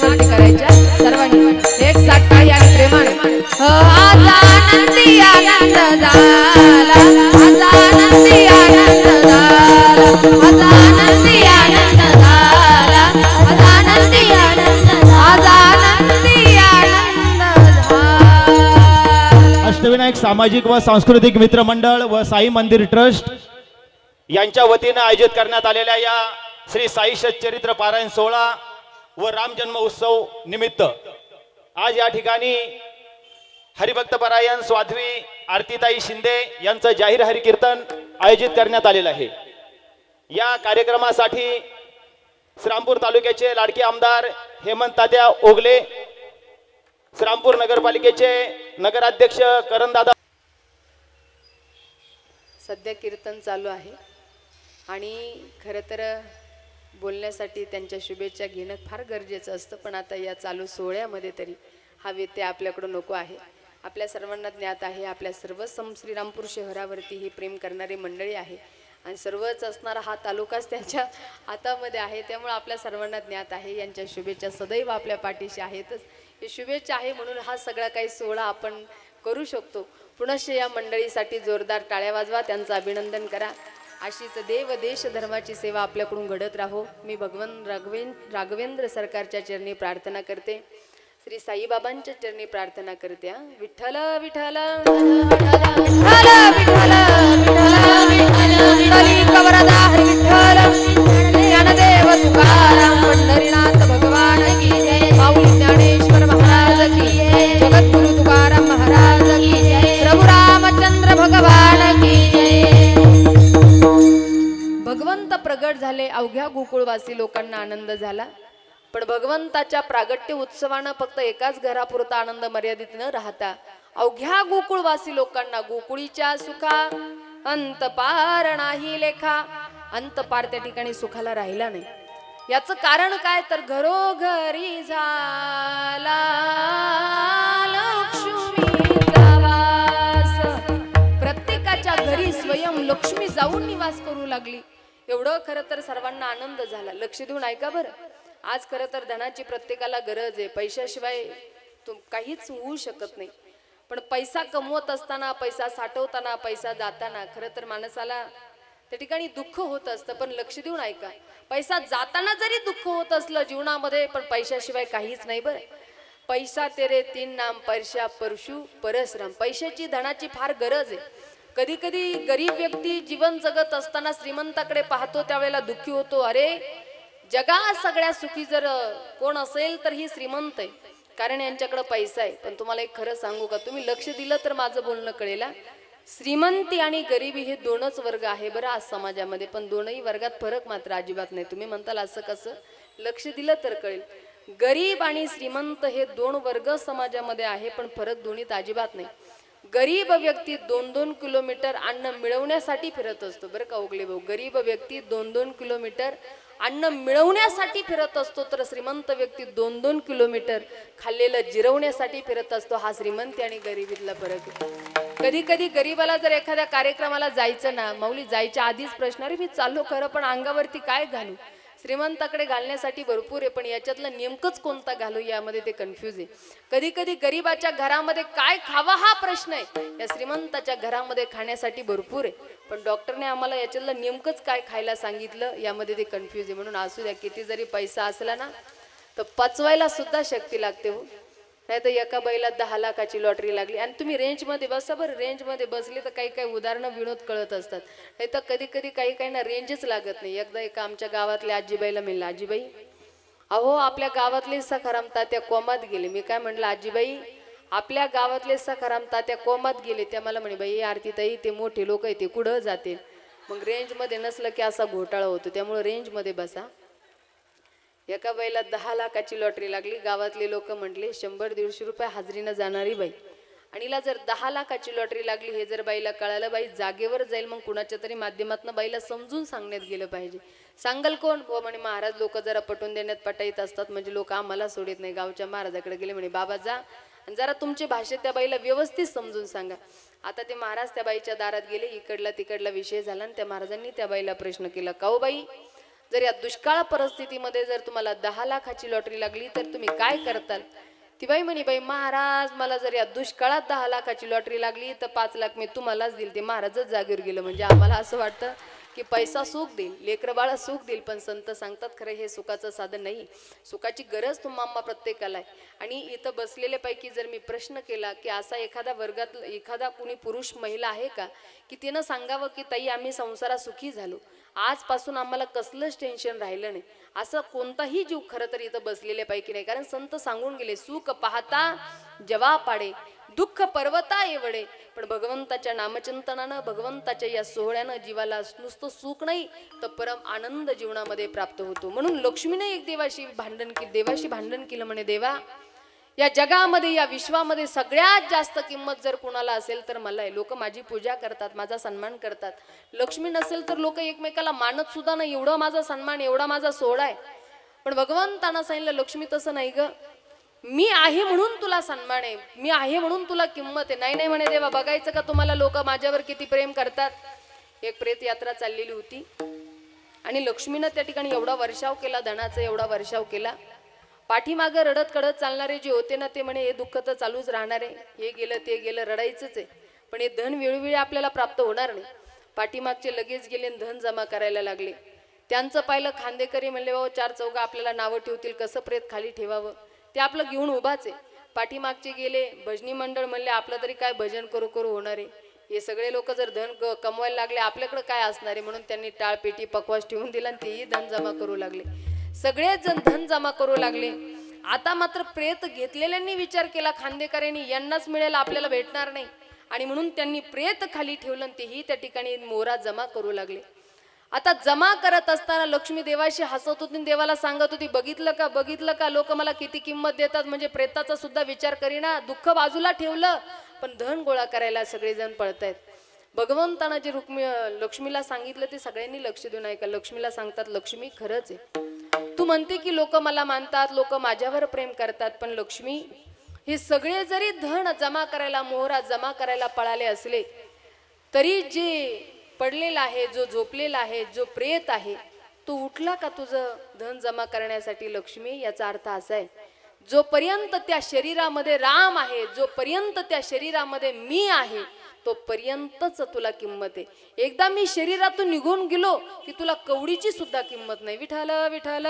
वरती करायच्या सर्वांनी एक साथ टाळी आणि प्रेमाने आज आनंदी आनंद झाला आज आनंदी आनंद झाला आज आनंदी आनंद झाला आज आनंदी आनंद आज आनंदी आनंद झाला. अष्टविनायक सामाजिक व सांस्कृतिक मित्रमंडळ व साई मंदिर ट्रस्ट यांच्या वतीने आयोजित करण्यात आलेल्या या श्री साई चरित्र पारायण सोहळा व राम जन्म उत्सव निमित्त आज या ठिकाणी हरिभक्त परायण स्वाध्वी आरतीताई शिंदे यांचं जाहीर हरिकीर्तन आयोजित करण्यात आलेलं आहे. या कार्यक्रमासाठी श्रामपूर तालुक्याचे लाडके आमदार हेमंत तात्या ओगले, श्रामपूर नगरपालिकेचे नगराध्यक्ष करणदादा. सध्या कीर्तन चालू आहे आणि खरं तर बोलण्यासाठी त्यांच्या शुभेच्छा घेणं फार गरजेचं असतं, पण आता या चालू सोहळ्यामध्ये तरी हा व्यत्यय आपल्याकडं नको आहे. आपल्या सर्वांना ज्ञात आहे आपल्या सर्व श्रीरामपूर शहरावरती ही प्रेम करणारी मंडळी आहे आणि सर्वच असणारा हा तालुकाच त्यांच्या हातामध्ये आहे. त्यामुळे आपल्या सर्वांना ज्ञात आहे यांच्या शुभेच्छा सदैव आपल्या पाठीशी आहेतच. हे शुभेच्छा आहे म्हणून हा सगळा काही सोहळा आपण करू शकतो. पुनश्च या मंडळीसाठी जोरदार टाळ्या वाजवा, त्यांचं अभिनंदन करा. अशीच देव देश धर्माची सेवा आपल्याकडून घडत राहो. मी भगवान राघवेंद्र सरकारच्या चरणी प्रार्थना करते, श्री साईबाबांच्या चरणी प्रार्थना करते. विठ्ठल विठ्ठल विठ्ठल विठ्ठल विठ्ठल हरी विठ्ठल ज्ञानदेव तुकाराम पंढरीनाथ भगवान की जय. माऊली ज्ञानेश्वर महाराज की जय. जगद्गुरु तुकाराम महाराज की जय. प्रभू रामचंद्र भगवान की जय. भगवंत प्रगट झाले, अवघ्या गोकुळवासी लोकांना आनंद झाला. पण भगवंताच्या प्रागट्य उत्सवानं फक्त एकाच घरापुरता आनंद मर्यादित न राहता अवघ्या गोकुळवासी लोकांना गोकुळीच्या सुखा अंत पार नाही लेखा. अंत पार त्या ठिकाणी सुखाला राहिला नाही. याचं कारण काय तर घरोघरी झाला लक्ष्मीचा वास. प्रत्येकाच्या घरी स्वयं लक्ष्मी जाऊन निवास करू लागली. एवढं खरं तर सर्वांना आनंद झाला. लक्ष देऊन ऐका बरं. आज खरं तर धनाची प्रत्येकाला गरज आहे. पैशाशिवाय काहीच होऊ शकत नाही. पण पैसा कमवत असताना, पैसा साठवताना, पैसा जाताना खरं तर माणसाला त्या ठिकाणी दुःख होत असतं. पण लक्ष देऊन ऐका, पैसा जाताना जरी दुःख होत असलं जीवनामध्ये, पण पैशाशिवाय काहीच नाही बरं. पैसा तेरे तीन नाम परशा परशु परसराम. पैशाची धनाची फार गरज आहे. कधी कधी गरीब व्यक्ती जीवन जगत असताना श्रीमंताकडे पाहतो त्यावेळेला दुःखी होतो. अरे जगा सगळ्या सुखी जर कोण असेल तर ही श्रीमंत आहे, कारण यांच्याकडे पैसा आहे. पण तुम्हाला एक खरं सांगू का, तुम्ही लक्ष दिलं तर माझं बोलणं कळेल. श्रीमंती आणि गरिबी हे दोनच वर्ग आहे बरं आज समाजामध्ये, पण दोनही वर्गात फरक मात्र अजिबात नाही. तुम्ही म्हणताल असं कसं, लक्ष दिलं तर कळेल. गरीब आणि श्रीमंत हे दोन वर्ग समाजामध्ये आहे, पण फरक दोन्हीत अजिबात नाही. गरीब व्यक्ती 2-2 किलोमीटर अन्न मिळवण्यासाठी फिरत असतो बरं का ओगले भाऊ. गरीब व्यक्ती 2-2 किलोमीटर अन्न मिळवण्यासाठी फिरत असतो, तर श्रीमंत व्यक्ती 2-2 किलोमीटर खाल्लेलं जिरवण्यासाठी फिरत असतो. हा श्रीमंती आणि गरिबीतला फरक आहे. कधी कधी गरीबाला जर एखाद्या कार्यक्रमाला जायचं ना, माऊली जायच्या आधीच प्रश्न, अरे मी चाललो खरं पण अंगावरती काय घालू. श्रीमंताकडे घालण्यासाठी भरपूर आहे, पण याच्यातलं नेमकंच कोणता घालू यामध्ये ते कन्फ्यूज आहे. कधी कधी गरीबाच्या घरामध्ये काय खावा हा प्रश्न आहे, या श्रीमंताच्या घरामध्ये खाण्यासाठी भरपूर आहे, पण डॉक्टरने आम्हाला याच्यातलं नेमकंच काय खायला सांगितलं यामध्ये ते कन्फ्यूज आहे. म्हणून असू द्या, किती जरी पैसा असला ना तर पचवायला सुद्धा शक्ती लागते हो. नाही तर एका बैला 10 लाखाची लॉटरी लागली आणि तुम्ही रेंजमध्ये बसा बरं. रेंजमध्ये बसले तर काही काही उदाहरणं विनोद कळत असतात. नाही तर कधी कधी काही काही ना रेंजच लागत नाही. एकदा एका आमच्या गावातल्या आजीबाईला म्हणलं, आजीबाई अहो आपल्या गावातले सखाराम तात्या कोमात गेले. मी काय म्हणलं, आजीबाई आपल्या गावातले सखाराम तात्या कोमात गेले. त्या मला म्हणे, बाई आरतीताई ते मोठे लोक आहे ते कुठं जाते. मग रेंजमध्ये नसलं की असा घोटाळा होतो, त्यामुळे रेंजमध्ये बसा. एका बाईला 10 लाखाची लॉटरी लागली. गावातले लोक म्हटले 100-150 रुपये हाजरीनं जाणारी बाई, आणि हिला जर 10 लाखाची लॉटरी लागली हे जर बाईला कळालं, बाई जागेवर जाईल. मग कुणाच्या तरी माध्यमातून बाईला समजून सांगण्यात गेलं पाहिजे. सांगल कोण हो म्हणे, महाराज लोक जरा पटवून देण्यात पटाईत असतात, म्हणजे लोक आम्हाला सोडित नाही. गावच्या महाराजाकडे गेले, म्हणे बाबा जा आणि जरा तुमची भाषेत त्या बाईला व्यवस्थित समजून सांगा. आता ते महाराज त्या बाईच्या दारात गेले. इकडला तिकडला विषय झाला आणि त्या महाराजांनी त्या बाईला प्रश्न केला, का हो बाई जर या दुष्काळ परिस्थितीमध्ये जर तुम्हाला 10 लाखाची लॉटरी लागली तर तुम्ही काय करताल? ती बाई म्हणे, बाई महाराज मला जर या दुष्काळात 10 लाखाची लॉटरी लागली तर 5 लाख मी तुम्हालाच देईल. ते महाराजच जागेवर गेलं. म्हणजे आम्हाला असं वाटतं की पैसा सुख देईल, लेकरं बाळा सुख देईल, पण संत सांगतात खरं हे सुखाचं साधन नाही. सुखाची गरज तुम्हा प्रत्येकाला आहे. आणि इथं बसलेल्या पैकी जर मी प्रश्न केला की असा एखादा वर्गात एखादा कुणी पुरुष महिला आहे का की तिनं सांगावं की ताई आम्ही संसारात सुखी झालो, आजपासून आम्हाला कसलंच टेन्शन राहिलं नाही, असं कोणताही जीव खरं तर इथं बसलेल्या पैकी नाही. कारण संत सांगून गेले, सुख पाहता जवा पाडे दुःख पर्वता एवढे. पण भगवंताच्या नामचिंतनानं भगवंताच्या या सोहळ्यानं जीवाला नुसतं सुख नाही तर परम आनंद जीवनामध्ये प्राप्त होतो. म्हणून लक्ष्मीने एक देवाशी भांडण केलं. म्हणे, देवा या जगामध्ये या विश्वामध्ये सगळ्यात जास्त किंमत जर कोणाला असेल तर मला आहे. लोक माझी पूजा करतात, माझा सन्मान करतात. लक्ष्मी नसेल तर लोक एकमेकाला मानत सुद्धा नाही. एवढा माझा सन्मान, एवढा माझा सोहळा आहे. पण भगवंतांना सांगितलं, लक्ष्मी तसं नाही ग, मी आहे म्हणून तुला सन्मान आहे, मी आहे म्हणून तुला किंमत आहे. नाही नाही म्हणे देवा, बघायचं का तुम्हाला लोक माझ्यावर किती प्रेम करतात. एक प्रेत यात्रा चाललेली होती आणि लक्ष्मीनं त्या ठिकाणी एवढा वर्षाव केला, धनाचा एवढा वर्षाव केला. पाठीमागं रडत कडत चालणारे जे होते ना ते म्हणे, हे दुःख तर चालूच राहणार आहे, हे गेलं ते गेलं, रडायचंच आहे, पण हे धन वेळोवेळी आपल्याला प्राप्त होणार नाही. पाठीमागचे लगेच गेले आणि धन जमा करायला लागले. त्यांचं पाहिलं खांदेकरी म्हणले, बाबा 4 चौघा आपल्याला नावं ठेवतील, कसं प्रेत खाली ठेवावं. ते आपलं घेऊन उभाच आहे. पाठीमागचे गेले भजनी मंडळ म्हणले, आपलं तरी काय भजन करू करू होणार आहे, हे सगळे लोक जर धन कमवायला लागले आपल्याकडे काय असणार आहे. म्हणून त्यांनी टाळ पेटी पकवास ठेवून दिला आणि तेही धन जमा करू लागले. सगळेच जण धन जमा करू लागले. आता मात्र प्रेत घेतलेल्यांनी विचार केला खांदेकऱ्यांनी, यांनाच मिळेल आपल्याला भेटणार नाही, आणि म्हणून त्यांनी प्रेत खाली ठेवलं आणि तेही त्या ठिकाणी मोरा जमा करू लागले. आता जमा करत असताना लक्ष्मी देवाशी हसत होती, देवाला सांगत होती, बघितलं का बघितलं का, लोक मला किती किंमत देतात, म्हणजे प्रेताचा सुद्धा विचार करीना, दुःख बाजूला ठेवलं पण धन गोळा करायला सगळेजण पळतायत. भगवंतानं जे लक्ष्मीला सांगितलं ते सगळ्यांनी लक्ष देऊन ऐका. लक्ष्मीला सांगतात, लक्ष्मी खरंच आहे, तू म्हणते की लोक मला मानतात, लोक माझ्यावर प्रेम करतात, पण लक्ष्मी हे सगळे जरी धन जमा करायला, मोहरा जमा करायला पळाले असले तरी जे पडलेला आहे, जो झोपलेला आहे, जो प्रेत आहे, तो उठला का तुझं धन जमा करण्यासाठी. लक्ष्मी याचा अर्थ असा आहे, जोपर्यंत त्या शरीरामध्ये राम आहे, जोपर्यंत त्या शरीरामध्ये मी आहे, तोपर्यंतच तुला किंमत आहे. एकदा मी शरीरातून निघून गेलो की तुला कवडीची सुद्धा किंमत नाही. विठाल विठाल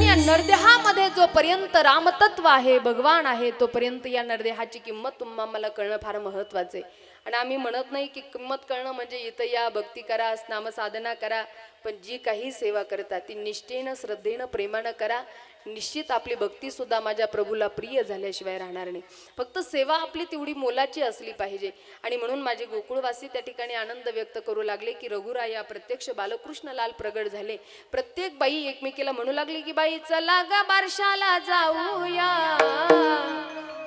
या नरदेहामध्ये जोपर्यंत रामतत्व आहे, भगवान आहे, तोपर्यंत या नरदेहाची किंमत तुम्हाला मला कळणं फार महत्वाचं आहे. आणि आम्ही म्हणत नाही की किंमत कळणं म्हणजे इथं या भक्ती करा, नामसाधना करा, पण जी काही सेवा करता ती निष्ठेनं, श्रद्धेनं, प्रेमानं करा. निश्चित आपली भक्ती सुद्धा माझ्या प्रभूला प्रिय झाल्याशिवाय राहणार नाही. फक्त सेवा आपली तेवढी मोलाची असली पाहिजे. आणि म्हणून माझे गोकुळवासी त्या ठिकाणी आनंद व्यक्त करू लागले की रघुराया प्रत्यक्ष बालकृष्ण लाल प्रगट झाले. प्रत्येक बाई एकमेकीला म्हणू लागली की बाई चला गा बारशाला जाऊया,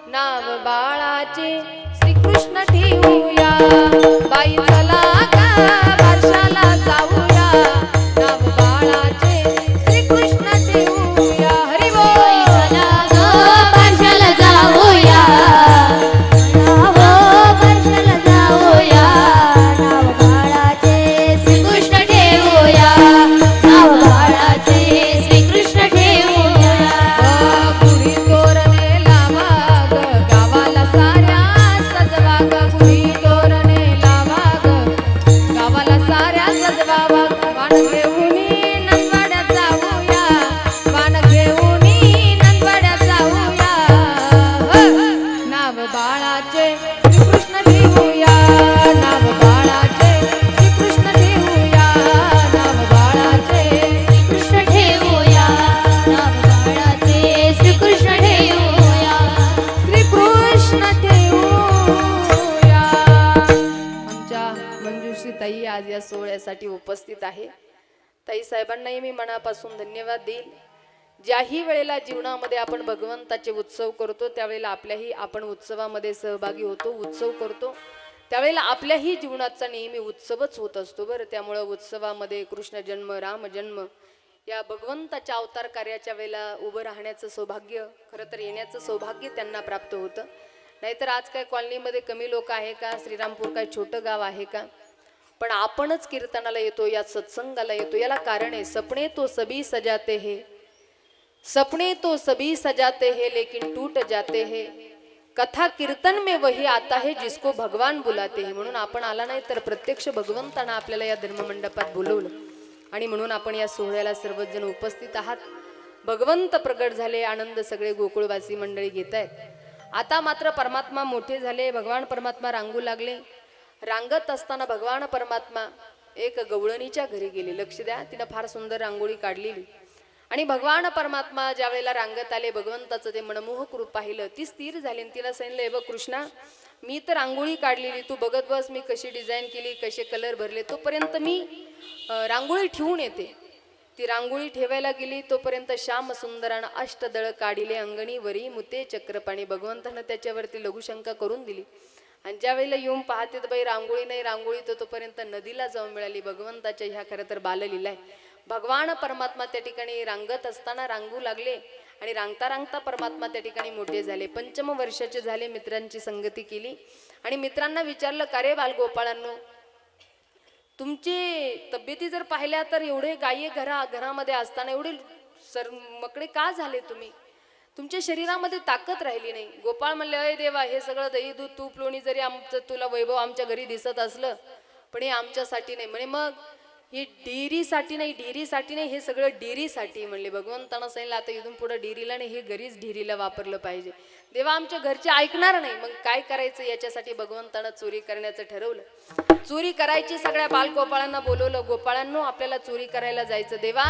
नाव बाळाचे श्रीकृष्ण ठेवूया. बाई चला गा बारशाला जाऊया, नाव बाळाचे श्रीकृष्ण ठेवूया. हरी बोल. चला गं बारशाला जाऊया, नाव बारशाला जाऊया, नाव बाळाचे श्रीकृष्ण ठेवूया, नाव बाळाचे श्रीकृष्ण ठेवूया. गुढी तोरणे लावा ग गावाला साऱ्या सजवा ग, गुढी तोरणे लावा ग गावाला साऱ्या सजवावा. वाण घेऊन नंदवाड्यात जाऊया, वाण घेऊन नंदवाड्यात जाऊया. नाव बाळाचे श्रीकृष्ण ठेवूया, नाव बाळाचे श्रीकृष्ण ठेवूया, नाव बाळाचे श्रीकृष्ण ठेवूया, नाव बाळाचे श्रीकृष्ण ठेवूया. श्रीकृष्ण ठेवूया. आमच्या मंजुश्री ताई आज या सोहळ्यासाठी उपस्थित आहे. ताई साहेबांनाही मी मनापासून धन्यवाद देईल. ज्याही वेळेला जीवनामध्ये आपण भगवंताचे उत्सव करतो त्यावेळेला आपल्याही आपण उत्सवामध्ये सहभागी होतो, उत्सव करतो त्यावेळेला आपल्याही जीवनाचा नेहमी उत्सवच होत असतो बरं. त्यामुळं उत्सवामध्ये कृष्ण जन्म, राम जन्म या भगवंताच्या अवतार कार्याच्या वेळेला उभं राहण्याचं सौभाग्य, खरं तर येण्याचं सौभाग्य त्यांना प्राप्त होतं. नाहीतर आज काय कॉलनीमध्ये कमी लोक आहे का? श्रीरामपूर काय छोटं गाव आहे का? पण आपणच कीर्तनाला येतो, या सत्संगाला येतो. याला कारण आहे, सपने तो सभी सजाते हैं, सपने तो सभी सजाते हैं लेकिन टूट जाते हैं, कथा कीर्तन में वही आता है जिसको भगवान बुलाते हैं. म्हणून आपण आला नाही तर प्रत्यक्ष भगवंतानं आपल्याला या धर्ममंडपात बोलवलं आणि म्हणून आपण या सोहळ्याला सर्वजण उपस्थित आहात. भगवंत प्रगट झाले, आनंद सगळे गोकुळवासी मंडळी घेत आहेत. आता मात्र परमात्मा मोठे झाले, भगवान परमात्मा रांगू लागले. रांगत असताना भगवान परमात्मा एक गवळणीच्या घरी गेले. लक्ष द्या, तिनं फार सुंदर रांगोळी काढलेली. आणि भगवान परमात्मा ज्या वेळेला रांगत आले, भगवंताचं ते मनमोहक रूप पाहिलं, ती स्थिर झाली आणि तिला सांगितलं, हे बघ कृष्णा, मी तर रांगोळी काढलेली, तू बघत बस मी कशी डिझाईन केली, कसे कलर भरले, तोपर्यंत मी रांगोळी ठेवून येते. ती रांगोळी ठेवायला गेली, तोपर्यंत श्याम सुंदरानं अष्टदळ काढिले अंगणी वरी मुते चक्रपाणी. भगवंतानं त्याच्यावरती लघुशंका करून दिली. आणि ज्या वेळेला येऊन पाहते तर बाई रांगोळी नाही, रांगोळी तर तोपर्यंत नदीला जाऊन मिळाली. भगवंताच्या ह्या खरं तर बाललीला आहे. भगवान परमात्मा त्या ठिकाणी रांगत असताना रांगू लागले आणि रांगता रांगता परमात्मा त्या ठिकाणी मोठे झाले. 5 वर्षाचे झाले, मित्रांची संगती केली आणि मित्रांना विचारलं, का रे बालगोपाळांनो, तुमची तब्येती जर पाहिल्या तर एवढे गायी घरामध्ये असताना एवढे मकडे का झाले तुम्ही? तुमच्या शरीरामध्ये ताकद राहिली नाही. गोपाळ म्हणले, अय देवा, हे सगळं दही दूध तूप लोणी जरी आमचं तुला वैभव आमच्या घरी दिसत असलं, पण हे आमच्यासाठी नाही. म्हणे मग हे डेअरीसाठी नाही, डेअरीसाठी नाही, हे सगळं डेअरीसाठी. म्हणले भगवंतानं सांगितलं, आता इथून पुढे डेअरीला नाही, हे घरीच डेअरीला वापरलं पाहिजे. देवा, आमच्या घरचे ऐकणार नाही. मग काय करायचं? याच्यासाठी भगवंतानं चोरी करण्याचं ठरवलं. चोरी करायची, सगळ्या बालगोपाळांना बोलवलं. गोपाळांनो, आपल्याला चोरी करायला जायचं. देवा,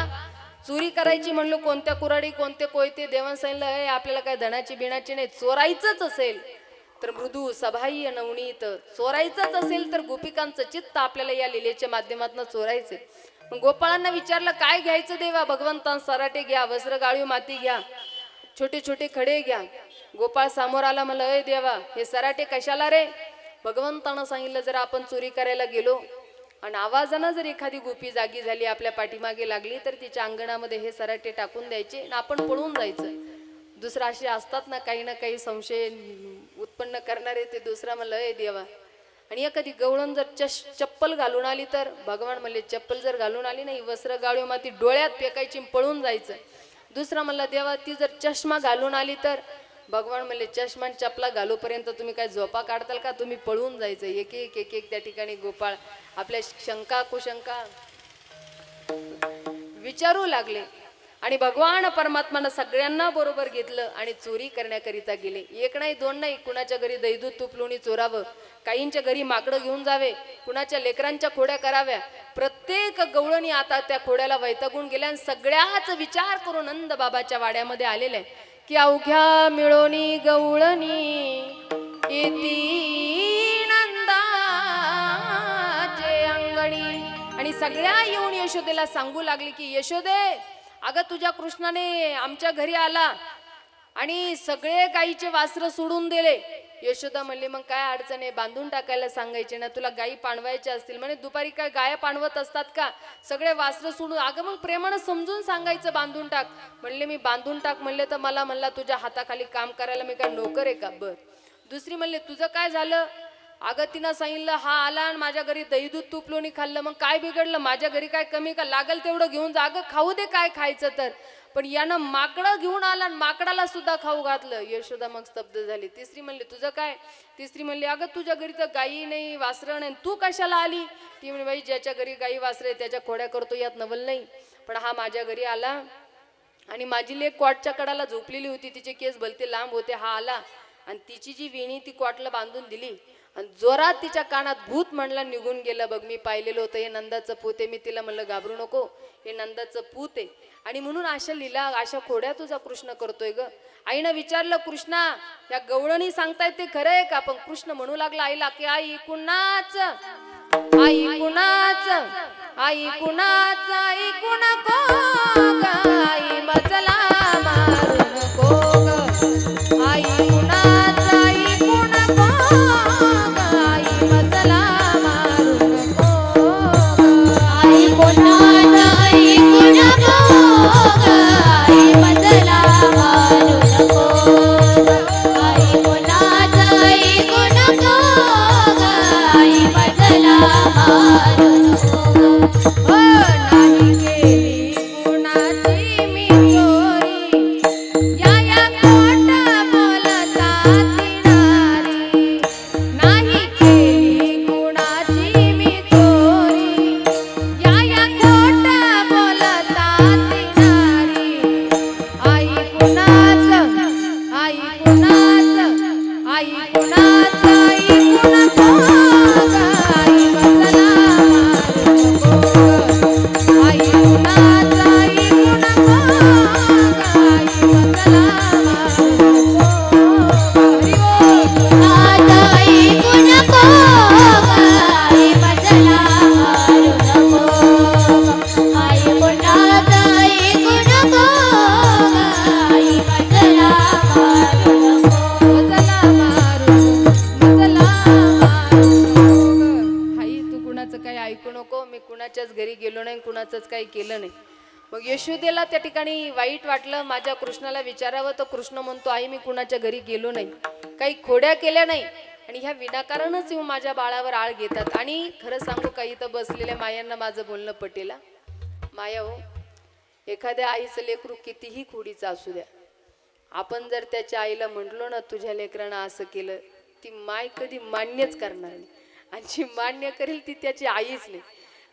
चोरी करायची म्हणलो, कोणत्या कुराडी कोणते कोयते? देवान सांगितलं, आपल्याला काय धनाची बिणाची नाही, चोरायचंच असेल तर मृदू सभाई नवनीत, चोरायचंच असेल तर गोपिकांचं चित्त आपल्याला या लीलेच्या माध्यमातून चोरायचे. मग गोपाळांना विचारलं, काय घ्यायचं देवा? भगवंतां सराटे घ्या, वस्त्र गाळीव माती घ्या, छोटे छोटे खडे घ्या. गोपाळ समोर आला, म्हणलं, अय देवा, हे सराटे कशाला रे? भगवंतानं सांगितलं, जर आपण चोरी करायला गेलो आणि आवाजानं जर एखादी गोपी जागी झाली, आपल्या पाठीमागे लागली, तर तिच्या अंगणामध्ये हे सराटे टाकून द्यायचे आणि आपण पळून जायचं. दुसरा असे असतात ना काही संशय उत्पन्न करणारे, ते दुसरा म्हणलं, अय देवा, आणि एखादी गवळण जर चप्पल घालून आली तर? भगवान म्हणले, चप्पल जर घालून आली नाही, वस्त्र गाळीव माती डोळ्यात फेकायची, पळून जायचं. दुसरा म्हणला, देवा, ती जर चष्मा घालून आली तर? भगवान म्हणले, चष्मा चपला घालूपर्यंत तुम्ही काय झोपा काढताल का? तुम्ही पळून जायचं. एक एक एक एक त्या ठिकाणी गोपाळ आपल्या शंका कुशंका विचारू लागले. आणि भगवान परमात्मानं सगळ्यांना बरोबर घेतलं आणि चोरी करण्याकरिता गेले. एक नाही, दोन नाही, कुणाच्या घरी दैदूत तूप लोणी चोरावं, काहींच्या घरी माकडं घेऊन जावे, कुणाच्या लेकरांच्या खोड्या कराव्या. प्रत्येक गवळणी आता त्या खोड्याला वैतागून गेल्या आणि सगळ्याच विचार करून नंद बाबाच्या वाड्यामध्ये आलेले आहे की अवघ्या मिळोनी गवळणी येती नंदाचे अंगणी. आणि सगळ्या येऊन यशोदेला सांगू लागली की, यशोदे, अगं तुझ्या कृष्णाने आमच्या घरी आला आणि सगळे गाईचे वासर सोडून दिले. यशोदा म्हणली, मग काय अडचण आहे? बांधून टाकायला सांगायचे ना, तुला गाई पाणवायच्या असतील. म्हणे, दुपारी काय गाया पाणवत असतात का? सगळे वासर सोडून. अगं मग प्रेमानं समजून सांगायचं, बांधून टाक. म्हणले, मी बांधून टाक म्हणले तर मला म्हणला, तुझ्या हाताखाली काम करायला मी काय नोकर आहे का? बर. दुसरी म्हणले, तुझं काय झालं? अगं तिनं सांगितलं, हा आला आणि माझ्या घरी दही दूध तूप लोणी खाल्लं, मग काय बिघडलं? माझ्या घरी काय कमी का? लागल तेवढं घेऊन जा. अगं खाऊ दे, काय खायचं तर. पण यानं माकडं घेऊन आला आणि माकडाला सुद्धा खाऊ घातलं. यशोदा मग स्तब्ध झाली. तिसरी म्हणली, तुझं काय? तिसरी म्हणली, अगं तुझ्या घरी तर गाई नाही, वासरं नाही, तू कशाला आली? ती म्हणजे, बाई, ज्याच्या घरी गाई वासरे त्याच्या खोड्या करतो, यात नवल नाही. पण हा माझ्या घरी आला आणि माझी लेक कॉटच्या कडाला झोपलेली होती, तिचे केस भलते लांब होते. हा आला आणि तिची जी वेणी ती कॉटला बांधून दिली आणि जोरात तिच्या कानात भूत म्हणला, निघून गेलं. बघ, मी पाहिलेलं होतं, हे नंदाचं पूत आहे. मी तिला म्हणलं, घाबरू नको, हे नंदाचं पूत आहे. आणि म्हणून अशा लीला, अशा खोड्या तुझा कृष्ण करतोय ग. आईनं विचारलं, कृष्णा, या गवळणी सांगतायत ते खरं आहे का? पण कृष्ण म्हणू लागला आईला की, आई कुणाच, आई कुणाच, आई कुणाच, आई कुणाको ग, आई मजला मारू नको ग, आई कुणाच, आई कुणाको ग, आई मजला मारू नको ग, आई कोणाच, आई कोणाको ग, आई मजला मारू नको ग, आई कोणाच, आई कोणाको ग, आई मजला मारू कुणाचंच काही केलं नाही. मग यशोदेला त्या ठिकाणी वाईट वाटलं. माझ्या कृष्णाला विचारावं तर कृष्ण म्हणतो आई मी कुणाच्या घरी गेलो नाही, काही खोड्या केल्या नाही आणि ह्या विनाकारणच येऊन माझ्या बाळावर आळ घेतात. आणि खरं सांगू का इथं बसलेल्या मायांना माझं बोलणं पटेला. माया हो, एखाद्या आईचं लेकरू कितीही खोडीचं असू द्या, आपण जर त्याच्या आईला म्हटलो ना तुझ्या लेकरानं असं केलं, ती माय कधी मान्यच करणार नाही. आणि जी मान्य करेल ती त्याची आईच नाही,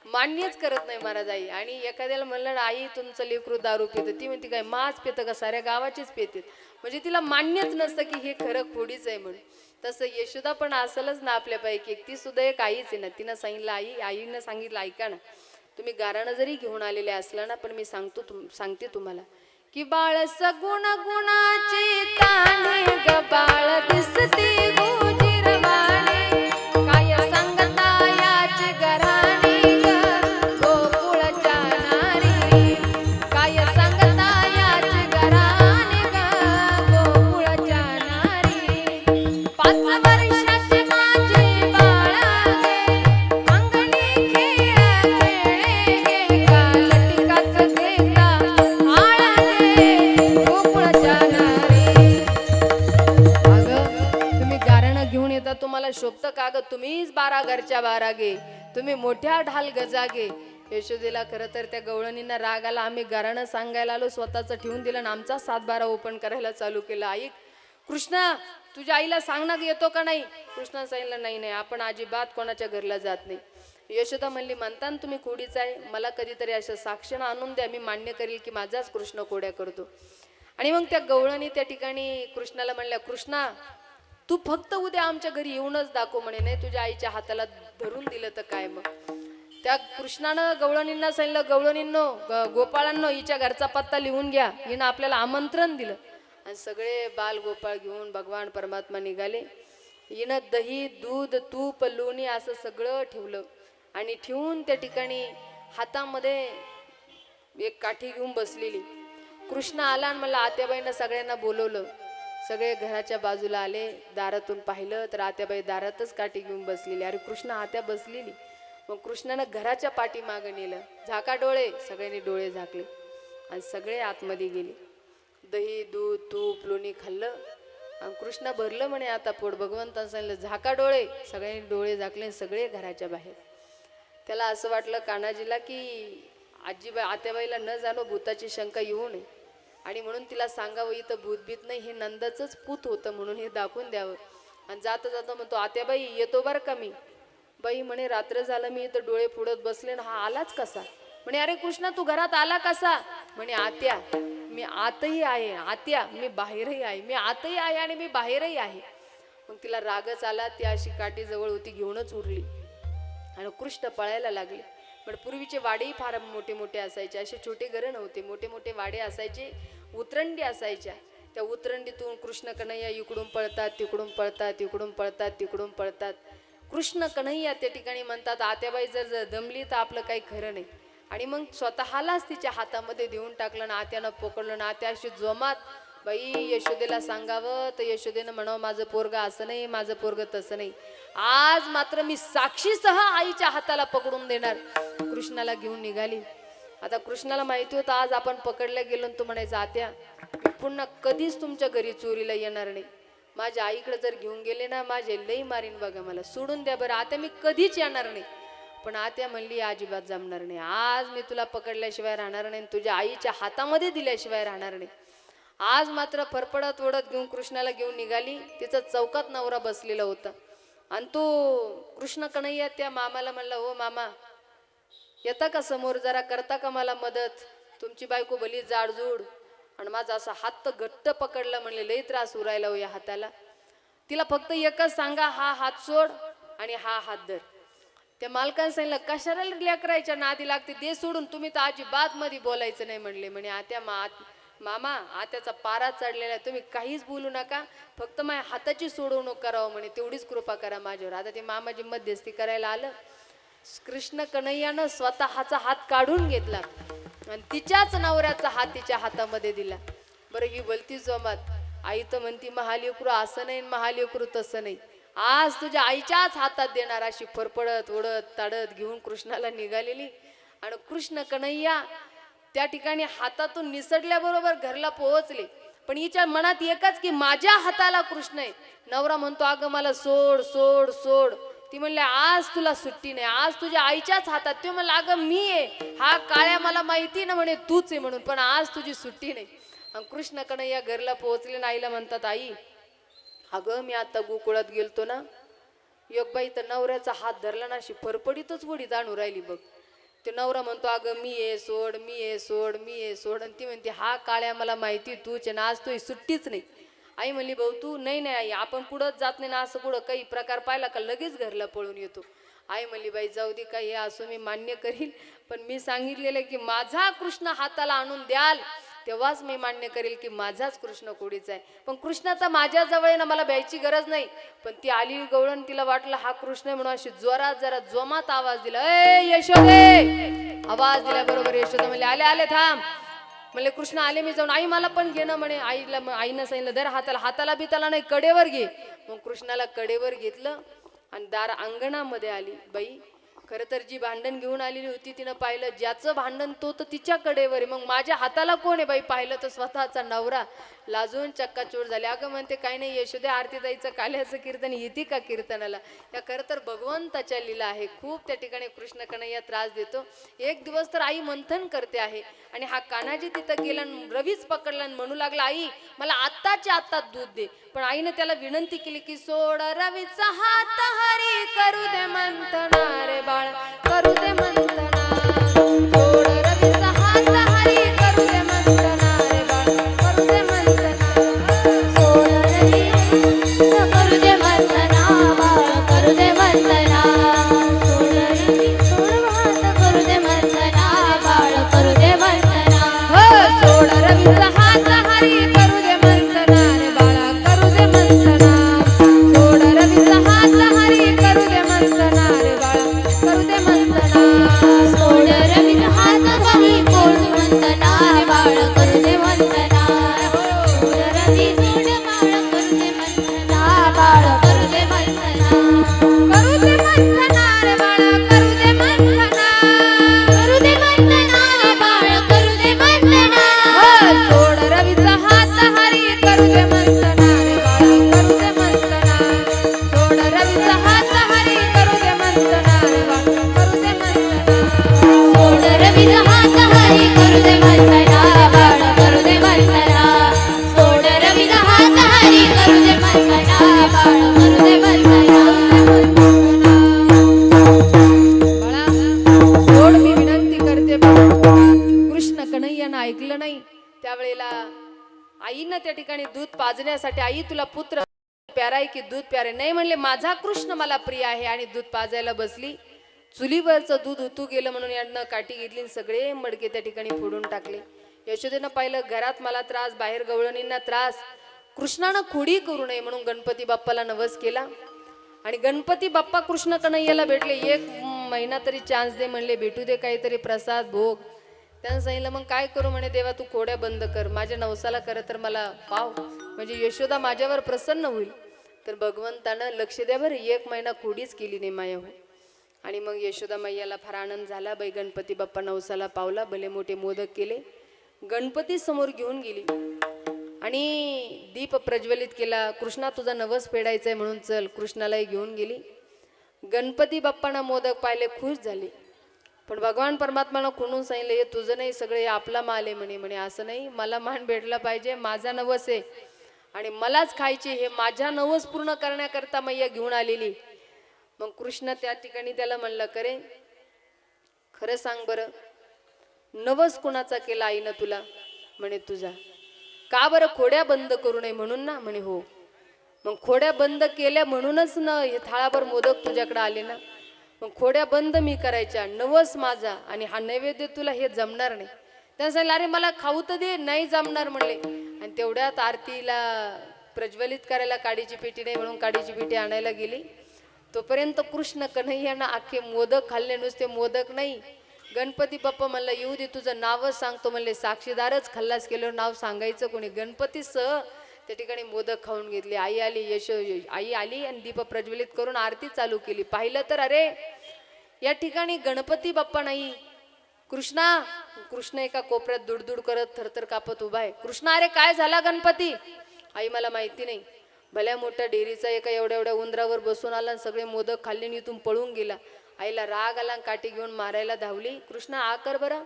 मान्यच करत नाही महाराज आई. आणि एखाद्याला म्हणलं ना आई तुमचं लेकरू दारू पितं, ती म्हणते काय माच पितं का साऱ्या गावाचीच पिते, म्हणजे तिला मान्यच नसतं की हे खरं खोडीच आहे म्हणून. तसं यशोदा पण असलच ना आपल्यापैकी, ती सुद्धा एक आईच आहे ना. तिनं सांगितलं आईनं सांगितलं ऐका ना, तुम्ही गाराणं जरी घेऊन आलेले असला ना, पण मी सांगते तुम्हाला की बाळ सगुण गुणाची ताने ग बाळ दिसती गोजिरवाणे, काय सांगता याची घराणी ग गोकुळच्या नारी, काय सांगता याची घराणी ग गोकुळच्या नारी. 5 वर्षाची माझी बाळा गे, अंगणी खेळ खेळे गे, का लटिकाच घेता आळा गे गोकुळच्या नारी. अगं तुम्ही गारणं घेऊन येता, तुम्हाला शोभतं का ग? तुम्हीच 12 घरच्या 12 गे, तुम्ही मोठ्या ढाल गजागे. यशोदेला खरं तर त्या गवळणींना राग आला. आम्ही गारणं सांगायला आलो, स्वतःचं ठेवून दिलं आणि आमचा 7-12 ओपन करायला चालू केलं. आई कृष्णा तुझ्या आईला सांग ना येतो का नाही. कृष्णा सांगितलं नाही नाही आपण अजिबात कोणाच्या घरला जात नाही. यशोदा म्हणली म्हणता ना तुम्ही खोडीच आहे, मला कधीतरी असं साक्षीनं आणून द्या, मी मान्य करेल की माझाच कृष्ण खोड्या करतो. आणि मग त्या गवळणी त्या ठिकाणी कृष्णाला म्हणल्या कृष्णा तू फक्त उद्या आमच्या घरी येऊनच दाखव म्हणे, नाही तुझ्या आईच्या हाताला धरून दिलं तर काय. मग त्या कृष्णानं गवळणींना सांगितलं गवळणींनो गोपाळांनो हिच्या घरचा पत्ता लिहून घ्या, हिनं आपल्याला आमंत्रण दिलं. आणि सगळे बाल गोपाळ घेऊन भगवान परमात्मा निघाले. हिनं दही दूध तूप लोणी असं सगळं ठेवलं आणि ठेवून त्या ठिकाणी हातामध्ये एक काठी घेऊन बसलेली. कृष्ण आला आणि मला आत्याबाईंना सगळ्यांना बोलवलं. सगळे घराच्या बाजूला आले, दारातून पाहिलं तर आत्याबाई दारातच काठी घेऊन बसलेली. अरे कृष्ण आत्या बसलेली. मग कृष्णानं घराच्या पाठीमागं नेलं, झाका डोळे, सगळ्यांनी डोळे झाकले आणि सगळे आतमध्ये गेले. दही दूध तूप लोणी खाल्लं आणि कृष्ण भरलं म्हणे आता पोट. भगवंतानं सांगितलं झाका डोळे, सगळ्यांनी डोळे झाकले, सगळे घराच्या बाहेर. त्याला असं वाटलं कान्हाजीला की आजीबाई आत्याबाईला न जाणो भूताची शंका येऊ नये आणि म्हणून तिला सांगावं इथं भूतभीत नाही, हे नंदाचंच पूत होतं म्हणून हे दाखवून द्यावं. आणि जाता जाता म्हणतो आत्याबाई येतो बरं का मी. बाई म्हणे रात्र झालं मी इथं डोळे पुढत बसले ना, हा आलाच कसा. म्हणे अरे कृष्णा तू घरात आला कसा. म्हणे आत्या मी आतही आहे, आत्या मी बाहेरही आहे, मी आतही आहे आणि मी बाहेरही आहे. मग तिला रागच आला, ती अशी काठी जवळ होती घेऊनच उरली आणि कृष्ण पळायला लागले. पण पूर्वीचे वाडेही फार मोठे मोठे असायचे, असे छोटे घरं नव्हते, मोठे मोठे वाडे असायचे, उतरंडी असायच्या. त्या उतरंडीतून कृष्ण कन्हैया इकडून पळतात तिकडून पळतात, इकडून पळतात तिकडून पळतात. कृष्ण कन्हैया त्या ठिकाणी म्हणतात आत्याबाई जर दमली तर आपलं काही खरं नाही. आणि मग स्वतःलाच तिच्या हातामध्ये देऊन टाकलं ना, आत्यानं पकडलं ना. आत्या अशी जोमात बाई यशोदेला सांगावं तर यशोदेनं म्हणावं माझं पोरगा असं नाही, माझं पोरग तसं नाही, आज मात्र मी साक्षीसह आईच्या हाताला पकडून देणार. कृष्णाला घेऊन निघाली. आता कृष्णाला माहिती होतं आज आपण पकडल्या गेलो. तो म्हणायचा आत्या मी पुन्हा कधीच तुमच्या घरी चोरीला येणार नाही, माझ्या आईकडे जर घेऊन गेले ना माझे लई मारीन बघा, मला सोडून द्या बरं आत्या, मी कधीच येणार नाही. पण आत्या म्हणली अजिबात जमणार नाही, आज मी तुला पकडल्याशिवाय राहणार नाही, तुझ्या आईच्या हातामध्ये दिल्याशिवाय राहणार नाही. आज मात्र फरफडत ओढत घेऊन कृष्णाला घेऊन निघाली. तिचा चौकात नवरा बसलेला होता आणि तो कृष्ण कन्हैया त्या मामाला म्हणला हो मामा येता का समोर, जरा करता का मला मदत, तुमची बायको भली जाडजूड आणि माझा असा हात घट्ट पकडला, म्हणले लई त्रास उरायला हो या हाताला. तिला फक्त एकच सांगा हा हात सोड आणि हा हात धर. त्या मालकाने सांगितलं कशाला लेकरायच्या नादी लागते, दे सोडून, तुम्ही तर अजिबात मध्ये बोलायचं नाही म्हणले. म्हणे आत्या मामा आत्याचा पारा चढलेला आहे, तुम्ही काहीच बोलू नका, फक्त माझ्या हाताची सोडवणूक करावं म्हणे, तेवढीच कृपा करा माझ्यावर. आता ते मामाजी मध्यस्थी करायला आलं. कृष्ण कन्हैयानं स्वतःचा हात काढून घेतला आणि तिच्याच नवऱ्याचा हात तिच्या हातामध्ये दिला. बरं ही बोलती जोमात, आई तर म्हणती महालेकरू असं नाही महालेकरू तसं नाही, आज तुझ्या आईच्याच हातात देणार. अशी फरफडत ओढत ताडत घेऊन कृष्णाला निघालेली आणि कृष्ण कन्हैया त्या ठिकाणी हातातून निसटल्याबरोबर घरला पोहोचले. पण हिच्या मनात एकच की माझ्या हाताला कृष्ण आहे. नवरा म्हणतो अगं मला सोड सोड सोड. ती म्हणले आज तुला सुट्टी नाही, आज तुझ्या आईच्याच हातात. ते म्हणलं अगं मी आहे, हा काळ्या मला माहिती ना म्हणे तूच आहे म्हणून, पण आज तुझी सुट्टी नाही. आणि कृष्ण कन्हैया घरला पोहोचले ना आईला म्हणतात आई अगं मी आता गोकुळात गेलतो ना, एक बाई तर नवऱ्याचा हात धरला ना अशी फरफडीतच वडी जाणू राहिली बघ. ते नवरा म्हणतो अगं मी आहे सोड मी आहे सोड मी आहे सोड. आणि ती म्हणते हा काळ्या मला माहिती तूच आहे ना, आज तुझी सुट्टीच नाही. आई म्हणली भाऊ तू नाही नाही आई आपण पुढंच जात नाही ना, असं पुढं काही प्रकार पाहिला का लगेच घरला पळून येतो. आई म्हणली बाई जाऊ दे काही असो मी मान्य करील, पण मी सांगितलेलं की माझा कृष्ण हाताला आणून द्याल तेव्हाच मी मान्य करेल की माझाच कृष्ण कोडीचा आहे. पण कृष्ण तर माझ्या जवळ आहे ना, मला भ्यायची गरज नाही. पण ती आली गवळण, तिला वाटलं हा कृष्ण म्हणून अशी जोरात जरा जोमात आवाज दिला, ए यशोदे. आवाज दिल्याबरोबर यशोदा म्हणले आले आले थांब. म्हणले कृष्ण आले मी जाऊन. आई मला पण घे ना म्हणे. आईनं सांगितलं दर हाताला, हाताला बिताला नाही कडेवर घे. मग कृष्णाला कडेवर घेतलं आणि दार अंगणामध्ये आली बाई. खरं तर जी भांडण घेऊन आलेली होती तिनं पाहिलं ज्याचं भांडण तो तर तिच्या कडेवर आहे. मग माझ्या हाताला कोण आहे बाई. पाहिलं तर स्वतःचा नवरा. लाजून चक्काचूर झाले. अगं म्हणते काही नाही यशोदे आरतीताईचं काल्याचं कीर्तन येते का कीर्तनाला. या खरं तर भगवंताच्या लीला आहे. खूप त्या ठिकाणी कृष्ण कन्हैया त्रास देतो. एक दिवस तर आई मंथन करते आहे आणि हा कान्हाजी तिथं गेला, रवीच पकडला आणि म्हणू लागला आई मला आत्ताच्या आत्ताच दूध दे. पण आईनं त्याला विनंती केली की सोड रवीचा हात हरी करू दे मंथना रे बाळ करू दे मंथना. सोड रवीचा हात हरी करू दे मंथना रे बाळ करू दे मंथना. सोड रवी करू दे वंदना बाळ करू दे वंदना. सोड रवी सोड भात करू दे वंदना बाळ करू दे वंदना. हो सोड रवीचा हात हरी करू दे मंथना रे बाळा करू दे मंथना. सोड रवीचा हात हरी करू दे मंथना रे बाळा करू दे मंथना. सोड रवी हात हरी करू दे वंदना बाळ करू दे वंदना. सोड रवी सोड बाळ करू दे वंदना बाळ करू दे वंदना. करू दे मंथना रे बाळा करू दे मंथना. करू दे वंदना बाळ करू दे वंदना. हो सोड रवीचा हात हरी करू दे मंथना रे बाळा करू दे मंथना. सोड रवीचा हात हरी करू दे मंथना रे बाळा करू दे मंथना. सोड रवी हात हरी करू दे वंदना बाळ करू दे वंदना. सोड रवी हात हरी करू दे वंदना बाळ करू दे वंदना. बाळा सोड मी विनंती करते. कृष्ण कन्हैयानं ऐकलं नाही. त्यावेळेला आईनं त्या ठिकाणी दूध पाजण्यासाठी आई तुला पुत्र प्यारा आहे की दूध प्यारे नाही म्हणले. माझा कृष्ण मला प्रिय आहे आणि दूध पाजायला बसली. चुलीवरचं दूध उतू गेलं म्हणून यांना काठी घेतली आणि सगळे मडके त्या ठिकाणी फोडून टाकले. यशोदेनं पाहिलं घरात मला त्रास, बाहेर गवळणींना त्रास. कृष्णानं खोडी करू नये म्हणून गणपती बाप्पाला नवस केला आणि गणपती बाप्पा कृष्ण कन्हैयाला भेटले. एक महिना तरी चान्स दे म्हणले, भेटू दे काहीतरी प्रसाद भोग. त्यानं सांगितलं मग काय करू म्हणे देवा तू खोड्या बंद कर, माझ्या नवसाला खरं तर मला पाव म्हणजे यशोदा माझ्यावर प्रसन्न होईल. तर भगवंतानं लक्ष द्या बरं, एक महिना खोडीच केली नाही माया हो. आणि मग यशोदा मैयाला फार आनंद झाला. बाई गणपती बाप्पा नवसाला पावला, भले मोठे मोदक केले, गणपती समोर घेऊन गेली आणि दीप प्रज्वलित केला. कृष्णा तुझा नवस फेडायचा आहे म्हणून चल. कृष्णालाही घेऊन गेली. गणपती बाप्पांना मोदक पाहिले, खुश झाले. पण भगवान परमात्मानं खुणून सांगितलं हे तुझं नाही, सगळे आपला माल आहे म्हणे. म्हणे असं नाही, मला मान भेटला पाहिजे, माझा नवस आहे आणि मलाच खायचे. हे माझ्या नवस पूर्ण करण्याकरता मैया घेऊन आलेली. मग कृष्ण त्या ठिकाणी त्याला म्हणलं करे खरं सांग बरं नवस कुणाचा केला आईनं तुला. म्हणे तुझा. का बरं खोड्या बंद करू नये म्हणून ना. म्हणे हो. मग खोड्या बंद केल्या म्हणूनच ना हे थाळाभर मोदक तुझ्याकडे आले ना. मग खोड्या बंद मी करायच्या, नवस माझा आणि हा नैवेद्य तुला हे जमणार नाही. त्यानं सांगितलं अरे मला खाऊ तर दे, नाही जमणार म्हणले. आणि तेवढ्यात आरतीला प्रज्वलित करायला काडीची पेटी नाही म्हणून काडीची पेटी आणायला गेली. तोपर्यंत कृष्ण कन्हैयानं अख्खे मोदक खाल्ले. नुसते मोदक नाही, गणपती बाप्पा म्हणला येऊ दे तुझं नावच सांगतो म्हणले. साक्षीदारच खल्लास केल्यावर नाव सांगायचं कोणी. गणपतीसह त्या ठिकाणी मोदक खाऊन घेतले. आई आली, आई आली आणि दीप प्रज्वलित करून आरती चालू केली. पाहिलं तर अरे या ठिकाणी गणपती बाप्पा नाही कृष्णा. कृष्ण एका कोपऱ्यात दुडदुड करत थरथर कापत उभा आहे. कृष्णा, अरे काय झाला गणपती? आई मला माहिती नाही. भल्या मोठ्या डेअरीचा एका एवढ्या एवढ्या उंदरावर बसून आला आणि सगळे मोदक खाल्ले आणि इथून पळून गेला. आईला राग आला, काठी घेऊन मारायला धावली. कृष्णा आ कर बरं.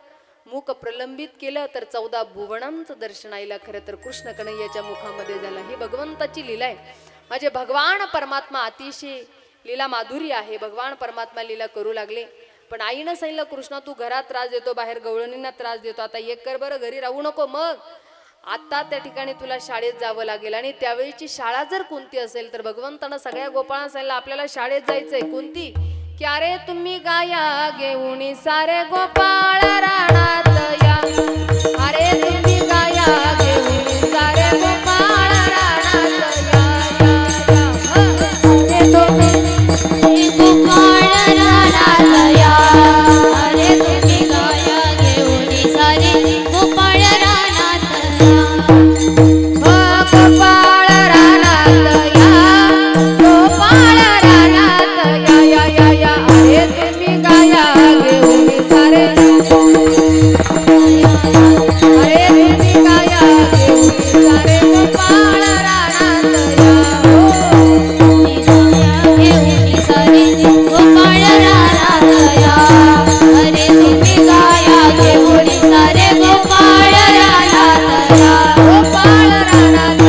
मुख प्रलंबित केलं तर 14 भुवनांचं दर्शन आईला खरं तर कृष्ण कन्हैयाच्या मुखामध्ये झालं. ही भगवंताची लीला आहे. माझे भगवान परमात्मा अतिशय लीला माधुरी आहे. भगवान परमात्मा लीला करू लागले. पण आईनं सांगितलं, कृष्णा तू घरात त्रास देतो, बाहेर गवळणींना त्रास देतो, आता एक कर बरं, घरी राहू नको. मग आता त्या ठिकाणी तुला शाळेत जावं लागेल. आणि त्यावेळीची शाळा जर कोणती असेल तर भगवंतानं सगळ्या गोपाळांना सांगितलं आपल्याला शाळेत जायचंय. कोणती? की अरे तुम्ही गाया घेऊन सारे गोपाळ रानात या. अरे तुम्ही गाया घेऊन सारे गोपाळ रानात या, अरे तुम्ही गोपाळ रानात या. अरे तुम्ही गाया घेऊन सारे गोपाळ रानात या. गोपाळ रानात या, गोपाळ रानात या, या या या. अरे तुम्ही गाया घेऊन सारे, अरे तुम्ही गाया घेऊन सारे गोपाळ रानात या. तुम्ही गाया घेऊन सारे गोपाळ रानात या. अरे तुम्ही गाया घेऊन सारे गोपाळ रानात या. गोपाळ रानात.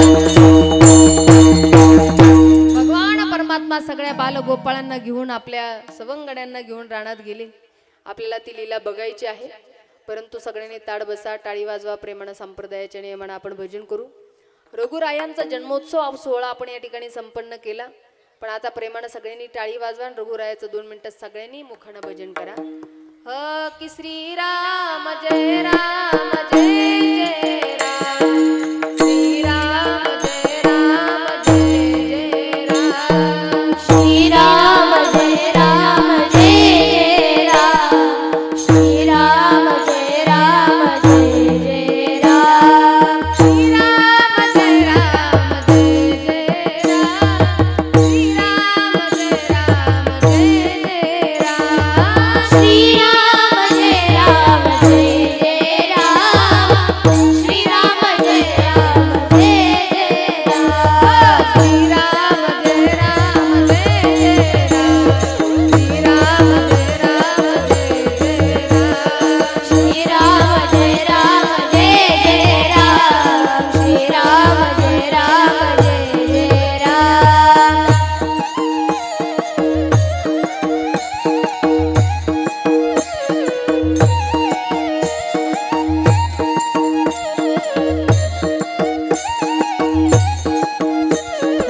भगवान परमात्मा सगळ्या बालगोपाळांना घेऊन आपल्या सवंगड्यांना घेऊन रानात गेले. आपल्याला ती लीला बघायची आहे. परंतु सगळ्यांनी ताड बसा, टाळी वाजवा, प्रेमानं संप्रदायाच्या नियमानं आपण भजन करू. रघुरायांचा जन्मोत्सव सोहळा आपण या ठिकाणी संपन्न केला. पण आता प्रेमानं सगळ्यांनी टाळी वाजवा आणि रघुरायाचं 2 मिनिटं सगळ्यांनी मुखानं भजन करा. की श्रीराम जय राम जय जय राम. श्रीराम जय राम जय जय राम. श्रीराम जय राम जय राम. श्रीराम जय राम जय जय राम. श्रीराम जय राम जय जय राम. श्रीराम जय राम जय जय राम. श्रीराम जय राम जय जय राम. श्रीराम जय राम जय जय राम. श्रीराम जय राम जय जय राम. श्रीराम जय राम जय जय राम. श्रीराम जय राम जय जय राम. श्रीराम जय राम जय जय राम.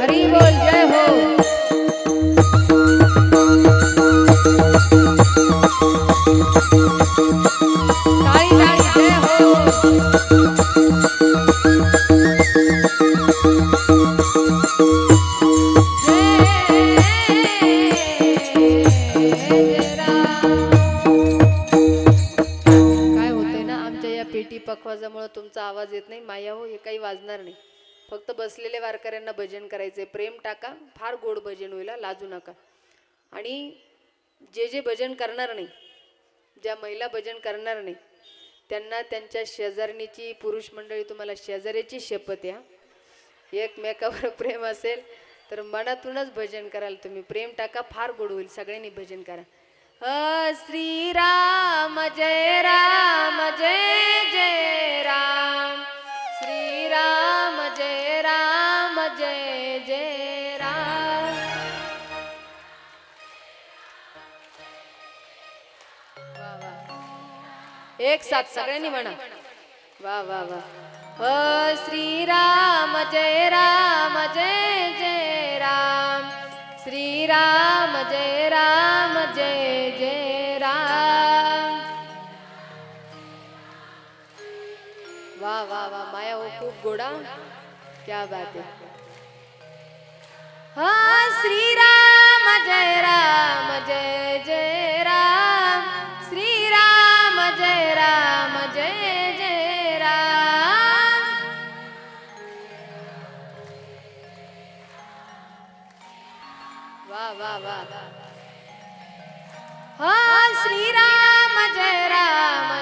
हरी बोल, जय हो. टाळी टाळी, जय हो. काय होतंय ना, आमच्या या पेटी पखवाजामुळे तुमचा आवाज येत नाही. माया हो, हे काही वाजणार नाही. फक्त बसलेले वारकऱ्यांना भजन करायचे. प्रेम टाका, फार गोड भजन होईल, लाजू नका. आणि जे जे भजन करणार नाही, ज्या महिला भजन करणार नाही, त्यांना त्यांच्या शेजारणीची, पुरुष मंडळी तुम्हाला शेजाऱ्याची शपथ या. एकमेकावर प्रेम असेल तर मनातूनच भजन कराल तुम्ही. प्रेम टाका, फार गोड होईल. सगळ्यांनी भजन करा. श्रीराम जय राम जय जय राम. श्रीराम जय राम जय जय राम. वा वा, एक साथ सगळ्यांनी म्हणा. वा वा वा. श्रीराम जय राम जय जय राम. श्रीराम जय राम जय जय राम. वा वा वा, माया हो, खूप गोडा, क्या बात है. श्रीराम जय राम जय जय राम. श्रीराम जय राम जय जय राम. वा वा वा. श्रीराम जय राम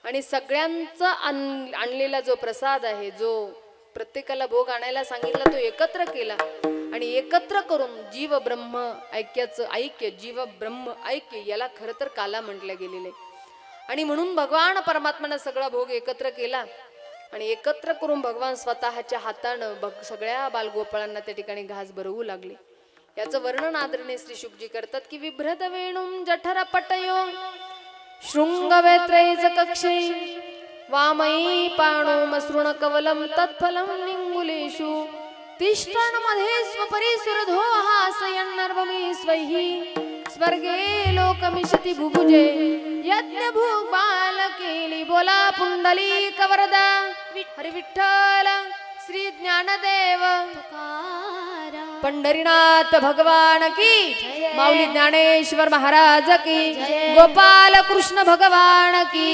आणि सगळ्यांचा आणलेला जो प्रसाद आहे, जो प्रत्येकाला भोग आणायला सांगितला, तो एकत्र केला आणि एकत्र करून जीव ब्रह्म ऐक्याचं ऐक्य, जीव ब्रह्म ऐक्य, याला खरं तर काला म्हटलं गेलेलं आहे. आणि म्हणून भगवान परमात्म्यानं सगळा भोग एकत्र केला आणि एकत्र करून भगवान स्वतःच्या हातानं सगळ्या बालगोपाळांना त्या ठिकाणी घास भरवू लागले. याचं वर्णन आदरणीय श्री शुकजी करतात की विभ्रत वेणुं जठर पटयो शृंगवेत्रैज कक्षे वामयी पाणो मसृण कवलम तत्फलम निंगुलेषु तिष्ठन् मध्ये स्वपरिसुरधो हासयन्नर्वमी स्वैहि स्वर्गे लोकमिषति भुभुजे यज्ञ भूग बालकेली बोला पुंडली कवरदा हरी विठ्ठल श्री ज्ञानदेव पंढरीनाथ भगवान की, माऊली ज्ञानेश्वर महाराज की, गोपाल कृष्ण भगवान की,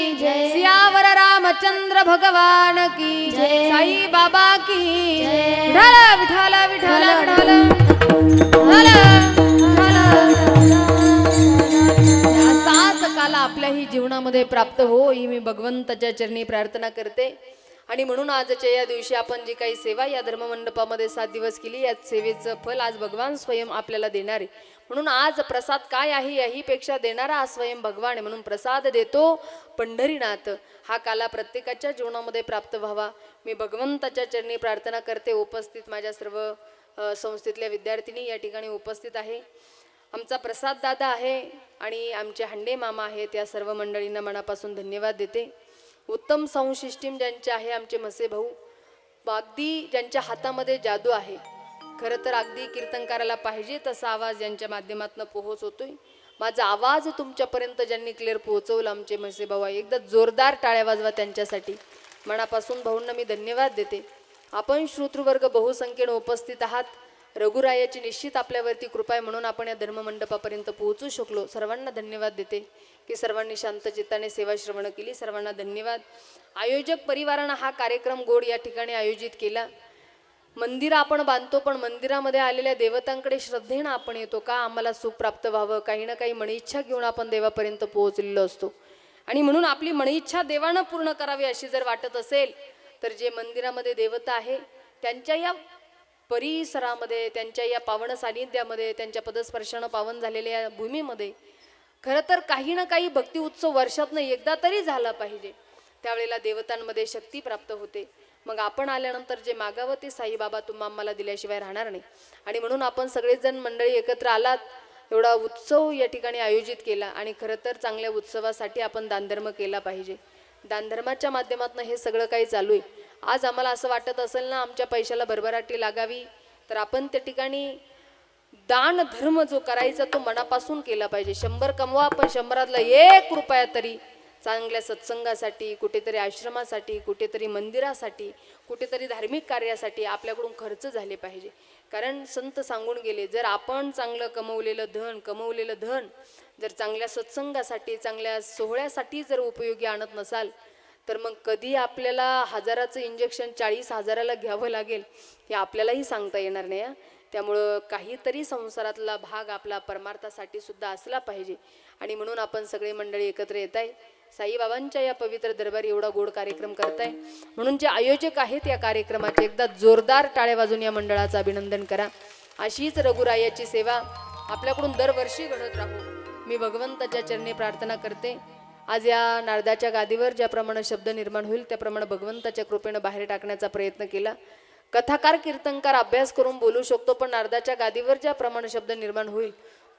सियावर रामचंद्र भगवान की, साई बाबा की, विठ्ठल विठ्ठल विठ्ठल विठ्ठल. असाच काला आपल्याही जीवनामध्ये प्राप्त हो ही मी भगवंताच्या चरणी प्रार्थना करते. आणि म्हणून आजच्या या दिवशी आपण जी काही सेवा या धर्ममंडपामध्ये 7 दिवस केली, या सेवेचं फल आज भगवान स्वयं आपल्याला देणार आहे. म्हणून आज प्रसाद काय आहे याहीपेक्षा देणारा हा स्वयं भगवान आहे. म्हणून प्रसाद देतो पंढरीनाथ हा काला प्रत्येकाच्या जीवनामध्ये प्राप्त व्हावा मी भगवंताच्या चरणी प्रार्थना करते. उपस्थित माझ्या सर्व संस्थेतल्या विद्यार्थिनी या ठिकाणी उपस्थित आहे. आमचा प्रसाद दादा आहे आणि आमचे हंडे मामा आहेत. या सर्व मंडळींना मनापासून धन्यवाद देते. उत्तम साऊंड सिस्टीम ज्यांचे आहे आमचे मसे भाऊ, अगदी ज्यांच्या हातामध्ये जादू आहे. खरं तर अगदी कीर्तनकाराला पाहिजे तसा आवाज यांच्या माध्यमातून पोहोचवतोय. माझा आवाज तुमच्यापर्यंत ज्यांनी क्लिअर पोहोचवला आमचे मसे भाऊ आहे. एकदा जोरदार टाळ्या वाजवा त्यांच्यासाठी. मनापासून भाऊंना मी धन्यवाद देते. आपण श्रोतृवर्ग बहुसंख्येने उपस्थित आहात. रघुरायाची निश्चित आपल्यावरती कृपा आहे म्हणून आपण या धर्ममंडपापर्यंत पोहोचू शकलो. सर्वांना धन्यवाद देते की सर्वांनी शांत चित्ताने सेवा श्रवण केली. सर्वांना धन्यवाद. आयोजक परिवारानं हा कार्यक्रम गोड या ठिकाणी आयोजित केला. मंदिर आपण बांधतो पण मंदिरामध्ये आलेल्या देवतांकडे श्रद्धेनं आपण येतो का आम्हाला सुख प्राप्त व्हावं, काही ना काही मनीइच्छा घेऊन आपण देवापर्यंत पोहोचलेलो असतो. आणि म्हणून आपली मनीइच्छा देवानं पूर्ण करावी अशी जर वाटत असेल तर जे मंदिरामध्ये देवता आहे त्यांच्या या परिसरामध्ये, त्यांच्या या पावन सानिध्यामध्ये, त्यांच्या पदस्पर्शानं पावन झालेल्या या भूमीमध्ये खरं तर काही ना काही भक्ती उत्सव वर्षातनं एकदा तरी झाला पाहिजे. त्यावेळेला देवतांमध्ये शक्ती प्राप्त होते. मग आपण आल्यानंतर जे मागावं ते साईबाबा तुम्हा आम्हाला दिल्याशिवाय राहणार नाही. आणि म्हणून आपण सगळेजण मंडळी एकत्र आलात, एवढा उत्सव या ठिकाणी आयोजित केला. आणि खरं तर चांगल्या उत्सवासाठी आपण दानधर्म केला पाहिजे. दानधर्माच्या माध्यमातून हे सगळं काही चालू आहे. आज आम्हाला असं वाटत असेल ना आमच्या पैशाला भरभराटी लागावी तर आपण त्या ठिकाणी दान धर्म जो करायचा तो मनापासून केला पाहिजे. 100 कमवा पण 100तला 1 रुपया तरी चांगल्या सत्संगासाठी, कुठेतरी आश्रमासाठी, कुठेतरी मंदिरासाठी, कुठेतरी धार्मिक कार्यासाठी आपल्याकडून खर्च झाले पाहिजे. कारण संत सांगून गेले जर आपण चांगलं कमवलेलं धन जर चांगल्या सत्संगासाठी, चांगल्या सोहळ्यासाठी जर उपयोगी आणत नसाल तर मग कधी आपल्याला 1000चं इंजेक्शन 40,000ला घ्यावं लागेल हे आपल्यालाही सांगता येणार नाही. त्यामुळं काहीतरी संसारातला भाग आपला परमार्थासाठी सुद्धा असला पाहिजे. आणि म्हणून आपण सगळे मंडळी एकत्र येत आहे. साईबाबांच्या या पवित्र दरबारी एवढा गोड कार्यक्रम करताय म्हणून जे आयोजक आहेत या कार्यक्रमाचे एकदा जोरदार टाळ्या वाजून या मंडळाचं अभिनंदन करा. अशीच रघुरायाची सेवा आपल्याकडून दरवर्षी घडत राहू मी भगवंताच्या चरणी प्रार्थना करते. आज या नारदाच्या गादीवर ज्याप्रमाणे शब्द निर्माण होईल त्याप्रमाणे भगवंताच्या कृपेनं बाहेर टाकण्याचा प्रयत्न केला. कथाकार कीर्तनकार अभ्यास करून बोलू शकतो पण नारदाच्या गादीवर ज्याप्रमाणे शब्द निर्माण होईल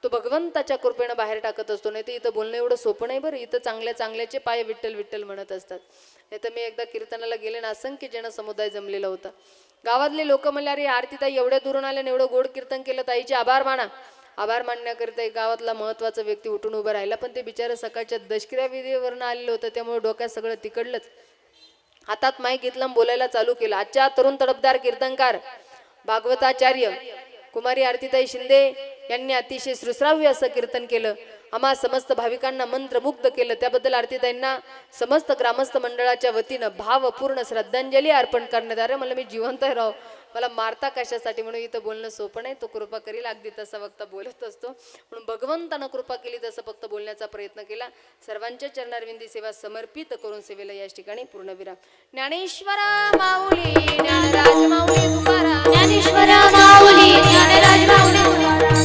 तो भगवंताच्या कृपेनं बाहेर टाकत असतो. नाही तर इथं बोलणं एवढं सोपं नाही बरं. इथं चांगल्याचे पाय विठ्ठल विठ्ठल म्हणत असतात. नाही तर मी एकदा कीर्तनाला गेले ना असंख्य जन समुदाय जमलेला होता. गावातले लोक म्हणले अरे आरती ताई एवढ्या दुरून आल्या एवढं गोड कीर्तन केलं, ताईचे आभार माना. आभार मानण्याकरिता एक गावातला महत्वाचा व्यक्ती उठून उभं राहिला पण ते बिचारं सकाळच्या दशक्रिया विधीवरनं आलेलं होतं त्यामुळे डोक्यात सगळं तिकडलंच. हातात माईक घेतला बोलायला चालू केलं. आजच्या तरुण तडफदार कीर्तनकार भागवताचार्य कुमारी आरतीताई शिंदे यांनी अतिशय सुश्राव्य असं कीर्तन केलं. आम्हा समस्त भाविकांना मंत्रमुग्ध केलं. त्याबद्दल आरतीताईंना समस्त ग्रामस्थ मंडळाच्या वतीनं भावपूर्ण श्रद्धांजली अर्पण करण्यात आलं. मला मी जिवंत राव मला मारता कशासाठी म्हणून इथं बोलणं सोपं नाही. तो कृपा करील अगदी तसा वक्ता बोलत असतो म्हणून भगवंतानं कृपा केली तसं फक्त बोलण्याचा प्रयत्न केला. सर्वांच्या चरणारविंदी सेवा समर्पित करून सेवेला या ठिकाणी पूर्णविराम. ज्ञानेश्वरा माऊली ज्ञानराज माऊली तुकाराम. ज्ञानेश्वर माऊली ज्ञानराज माऊली तुकाराम.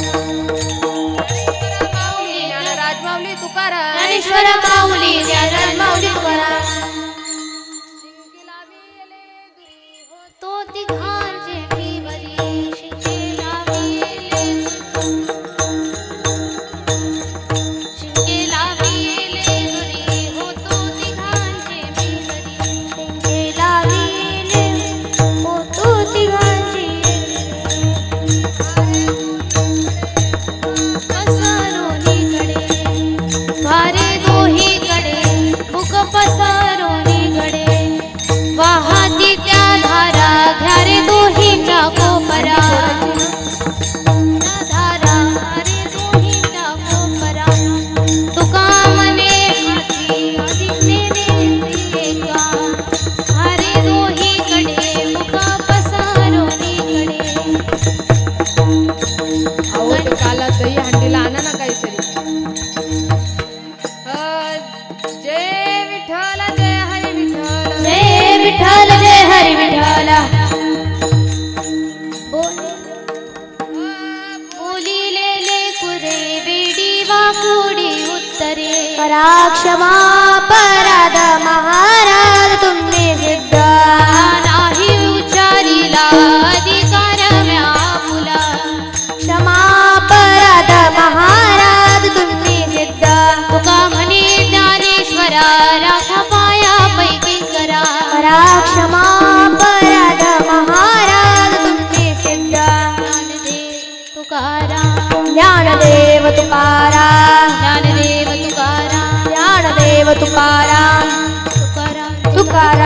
ज्ञानराज माऊली तुकाराम. ज्ञानेश्वर माऊली ज्ञानराज माऊली तुकाराम. तो तिघांचे मी बरी शिंके लाविले. शिंके लाविले बरी होतो तिघांचे मी बरी. शिंके लाविले होतो तिघांची पसरोनीकडे भारे दोहीकडे मुख पसरोनीकडे वाहती त्या धारा घ्या रे दोहीच्या कोपरा. धारा रे दोहीच्या कोपरा. तुका मने हाती आदिने एका. भारे दोहीकडे मुख पसरोनीकडे. अहो ते काला दही हंडीला आणा ना काहीतरी. जय विठ्ठल जय हरी विठ्ठल. जय विठ्ठल जय हरी विठ्ठल. बोलिलेले कुरे बेडी वाकुडी उत्तरे. करा क्षमा पराध महाराज तुम्ही सिद्ध. नाही उच्चारिला अधिकार व्यापुला. क्षमा पराध महाराज तुम्ही सिद्ध. तुका म्हणे ज्ञानेश्वरा राखा पाया पैकी करा. करा क्षमा पराध महाराज तुम्ही सिद्ध. ज्ञानदेव तुकाराम. ज्ञानदेव तुकाराम. ज्ञानदेव तुकाराम. ज्ञानदेव तुकाराम. तुकाराम तुकाराम.